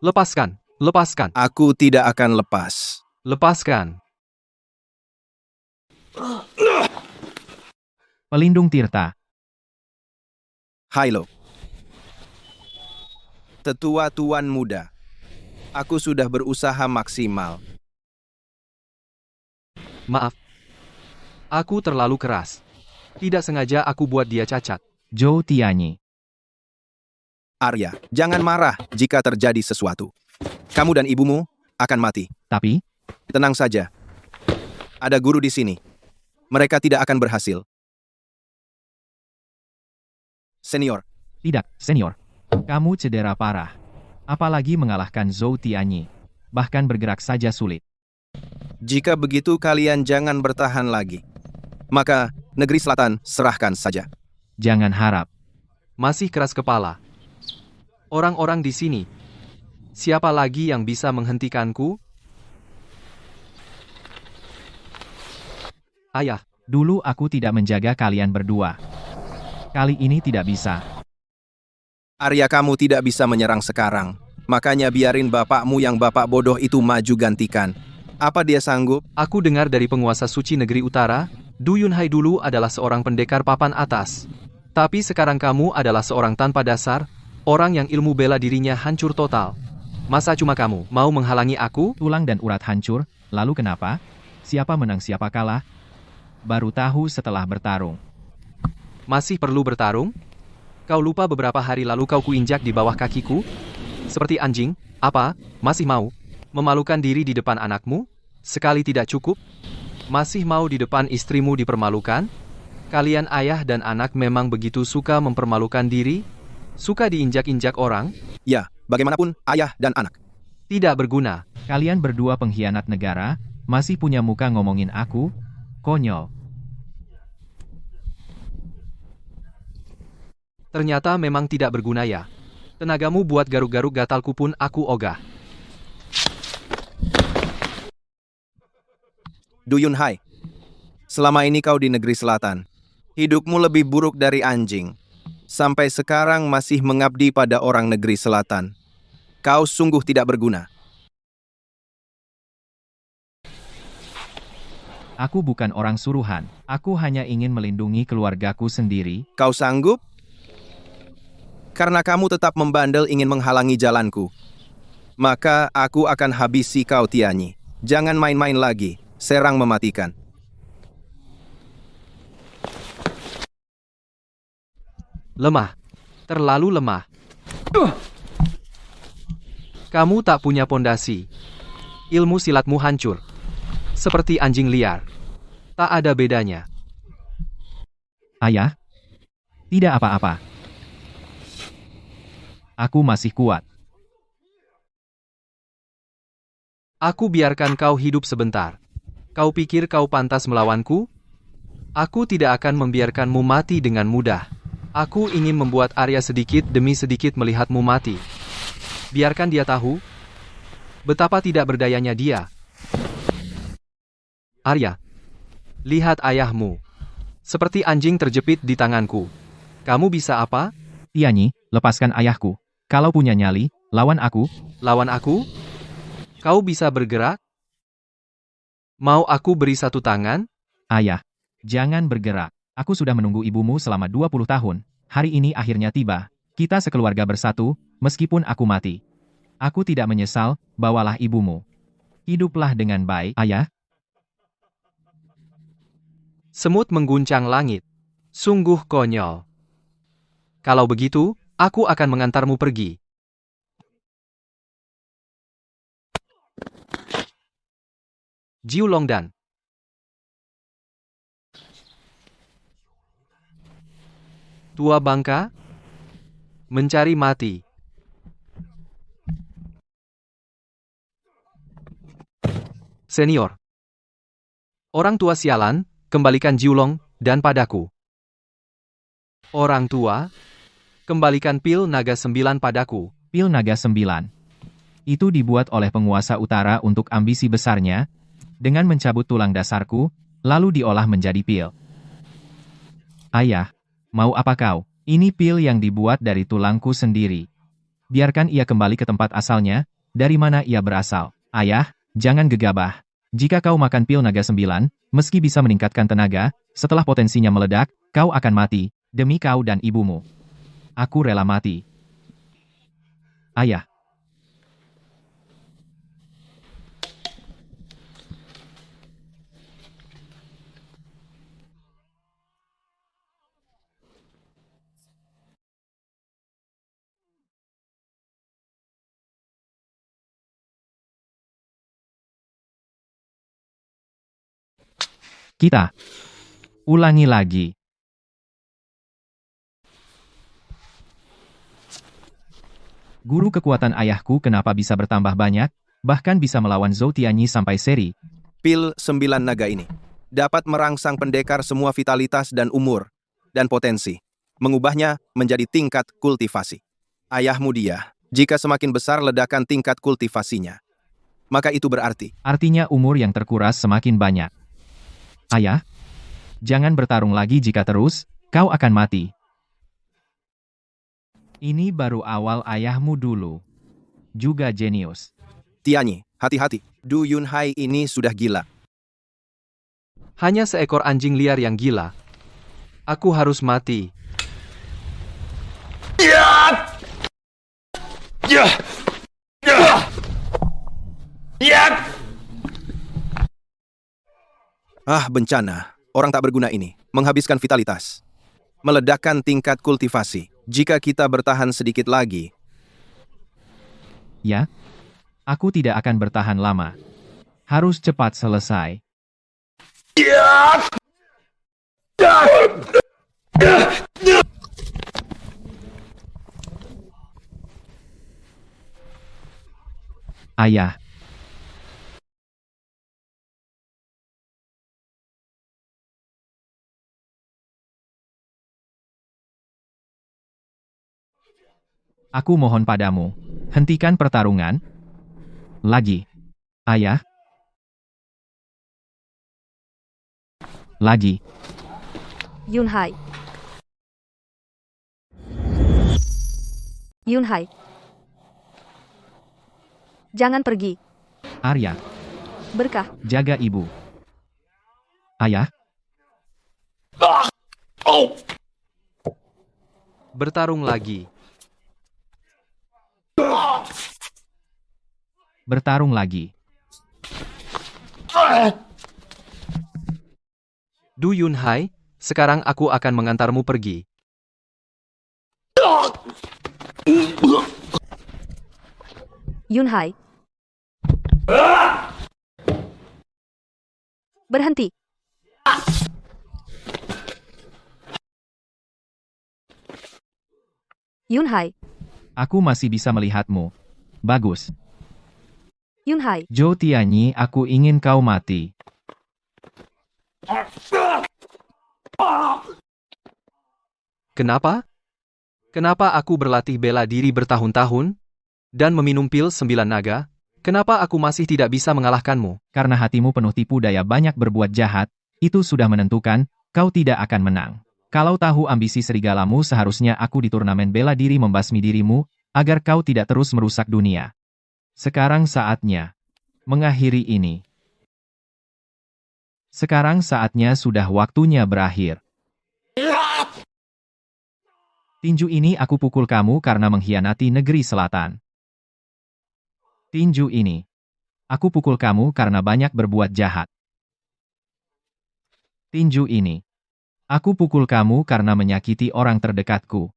Lepaskan. Lepaskan. Aku tidak akan lepas. Lepaskan. Pelindung Tirta. Hilo. Tetua tuan muda. Aku sudah berusaha maksimal. Maaf. Aku terlalu keras. Tidak sengaja aku buat dia cacat. Zhou Tianyi. Arya, jangan marah jika terjadi sesuatu. Kamu dan ibumu akan mati. Tapi, Tenang saja. Ada guru di sini. Mereka tidak akan berhasil. Senior, tidak, senior. Kamu cedera parah. Apalagi mengalahkan Zhou Tianyi. Bahkan bergerak saja sulit. jika begitu kalian jangan bertahan lagi. Maka, negeri selatan serahkan saja. Jangan harap. Masih keras kepala. Orang-orang di sini. Siapa lagi yang bisa menghentikanku? Ayah, Dulu aku tidak menjaga kalian berdua. Kali ini tidak bisa. Arya, kamu tidak bisa menyerang sekarang. Makanya biarin bapakmu yang bapak bodoh itu maju gantikan. Apa dia sanggup? aku dengar dari penguasa suci negeri utara, Du Yunhai dulu adalah seorang pendekar papan atas. Tapi sekarang kamu adalah seorang tanpa dasar, orang yang ilmu bela dirinya hancur total. Masa cuma kamu mau menghalangi aku? Tulang dan urat hancur, lalu kenapa? Siapa menang siapa kalah? Baru tahu setelah bertarung. Masih perlu bertarung? Kau lupa beberapa hari lalu kau kuinjak di bawah kakiku? Seperti anjing, apa? Masih mau? Memalukan diri di depan anakmu? Sekali tidak cukup? Masih mau di depan istrimu dipermalukan? Kalian ayah dan anak memang begitu suka mempermalukan diri? Suka diinjak-injak orang? Ya, bagaimanapun ayah dan anak. Tidak berguna. Kalian berdua pengkhianat negara, masih punya muka ngomongin aku? Konyol. Ternyata memang tidak berguna ya. Tenagamu buat garuk-garuk gatalku pun aku ogah. Du Yunhai, selama ini kau di negeri selatan. Hidupmu lebih buruk dari anjing. Sampai sekarang masih mengabdi pada orang negeri selatan. Kau sungguh tidak berguna. Aku bukan orang suruhan. Aku hanya ingin melindungi keluargaku sendiri. Kau sanggup? Karena kamu tetap membandel ingin menghalangi jalanku. Maka aku akan habisi kau, Tianyi. Jangan main-main lagi. Serang mematikan. Lemah. Terlalu lemah. Kamu tak punya pondasi. Ilmu silatmu hancur. Seperti anjing liar. Tak ada bedanya. Ayah? Tidak apa-apa. Aku masih kuat. Aku biarkan kau hidup sebentar. Kau pikir kau pantas melawanku? Aku tidak akan membiarkanmu mati dengan mudah. Aku ingin membuat Arya sedikit demi sedikit melihatmu mati. Biarkan dia tahu betapa tidak berdayanya dia. Arya, lihat ayahmu. Seperti anjing terjepit di tanganku. Kamu bisa apa? Tianyi, lepaskan ayahku. Kalau punya nyali, lawan aku. Lawan aku? Kau bisa bergerak? Mau aku beri satu tangan? Ayah, jangan bergerak. Aku sudah menunggu ibumu selama 20 tahun. Hari ini akhirnya tiba. Kita sekeluarga bersatu, meskipun aku mati. Aku tidak menyesal, bawalah ibumu. Hiduplah dengan baik, ayah. Semut mengguncang langit. Sungguh konyol. Kalau begitu, aku akan mengantarmu pergi. Jiu Longdan. Tua bangka? Mencari mati. Senior. Orang tua sialan, kembalikan Jiulong dan padaku. Orang tua, kembalikan pil naga 9 padaku. Pil Naga 9. Itu dibuat oleh penguasa utara untuk ambisi besarnya. dengan mencabut tulang dasarku, lalu diolah menjadi pil. Ayah, mau apa kau? Ini pil yang dibuat dari tulangku sendiri. Biarkan ia kembali ke tempat asalnya, dari mana ia berasal. Ayah, jangan gegabah. Jika kau makan pil naga 9, meski bisa meningkatkan tenaga, setelah potensinya meledak, kau akan mati, demi kau dan ibumu. Aku rela mati. Ayah. Kita ulangi lagi. Guru kekuatan ayahku kenapa bisa bertambah banyak, bahkan bisa melawan Zhou Tianyi sampai seri. Pil 9 naga ini dapat merangsang pendekar semua vitalitas dan umur, dan potensi, mengubahnya menjadi tingkat kultivasi. Ayahmu dia, jika semakin besar ledakan tingkat kultivasinya, maka itu berarti Artinya umur yang terkuras semakin banyak. Ayah, jangan bertarung lagi jika terus, kau akan mati. Ini baru awal ayahmu dulu. Juga jenius. Tianyi, hati-hati. Du Yunhai ini sudah gila. Hanya seekor anjing liar yang gila. Aku harus mati. Ah, bencana. Orang tak berguna ini. Menghabiskan vitalitas. Meledakkan tingkat kultivasi. Jika kita bertahan sedikit lagi, Ya? Aku tidak akan bertahan lama. Harus cepat selesai. Ayah. Aku mohon padamu, hentikan pertarungan. Lagi. Ayah. Lagi. Yunhai. Yunhai. Jangan pergi. Arya, Berkah. jaga ibu. Ayah. Bertarung lagi. Bertarung lagi. Du Yunhai, sekarang aku akan mengantarmu pergi. Yunhai. Berhenti. Yunhai. Aku masih bisa melihatmu. Bagus. Yunhai. Zhou Tianyi, aku ingin kau mati. Kenapa? Kenapa aku berlatih bela diri bertahun-tahun? Dan meminum pil 9 naga? Kenapa aku masih tidak bisa mengalahkanmu? Karena hatimu penuh tipu daya banyak berbuat jahat, itu sudah menentukan, kau tidak akan menang. Kalau tahu ambisi serigalamu seharusnya aku di turnamen bela diri membasmi dirimu, agar kau tidak terus merusak dunia. Sekarang saatnya mengakhiri ini. Sekarang saatnya sudah waktunya berakhir. Tinju ini aku pukul kamu karena mengkhianati negeri selatan. Tinju ini. Aku pukul kamu karena banyak berbuat jahat. Tinju ini. Aku pukul kamu karena menyakiti orang terdekatku.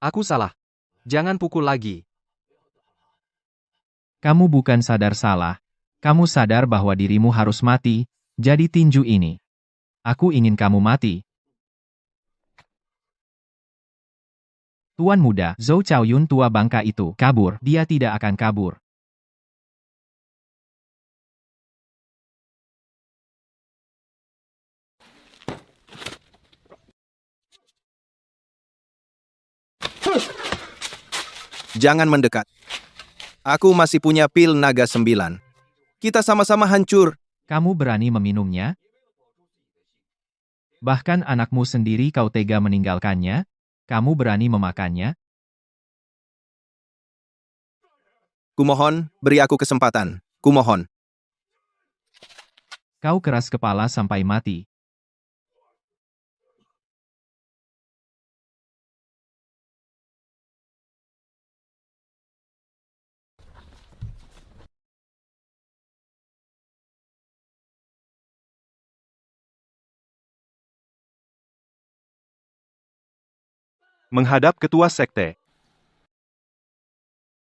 Aku salah. Jangan pukul lagi. Kamu bukan sadar salah. Kamu sadar bahwa dirimu harus mati, jadi tinju ini. Aku ingin kamu mati. Tuan muda, Zhou Chaoyun tua bangka itu, kabur. Dia tidak akan kabur. jangan mendekat. Aku masih punya pil naga 9. Kita sama-sama hancur. Kamu berani meminumnya? Bahkan anakmu sendiri kau tega meninggalkannya? Kamu berani memakannya? Kumohon, beri aku kesempatan. Kumohon. Kau keras kepala sampai mati. Menghadap ketua sekte.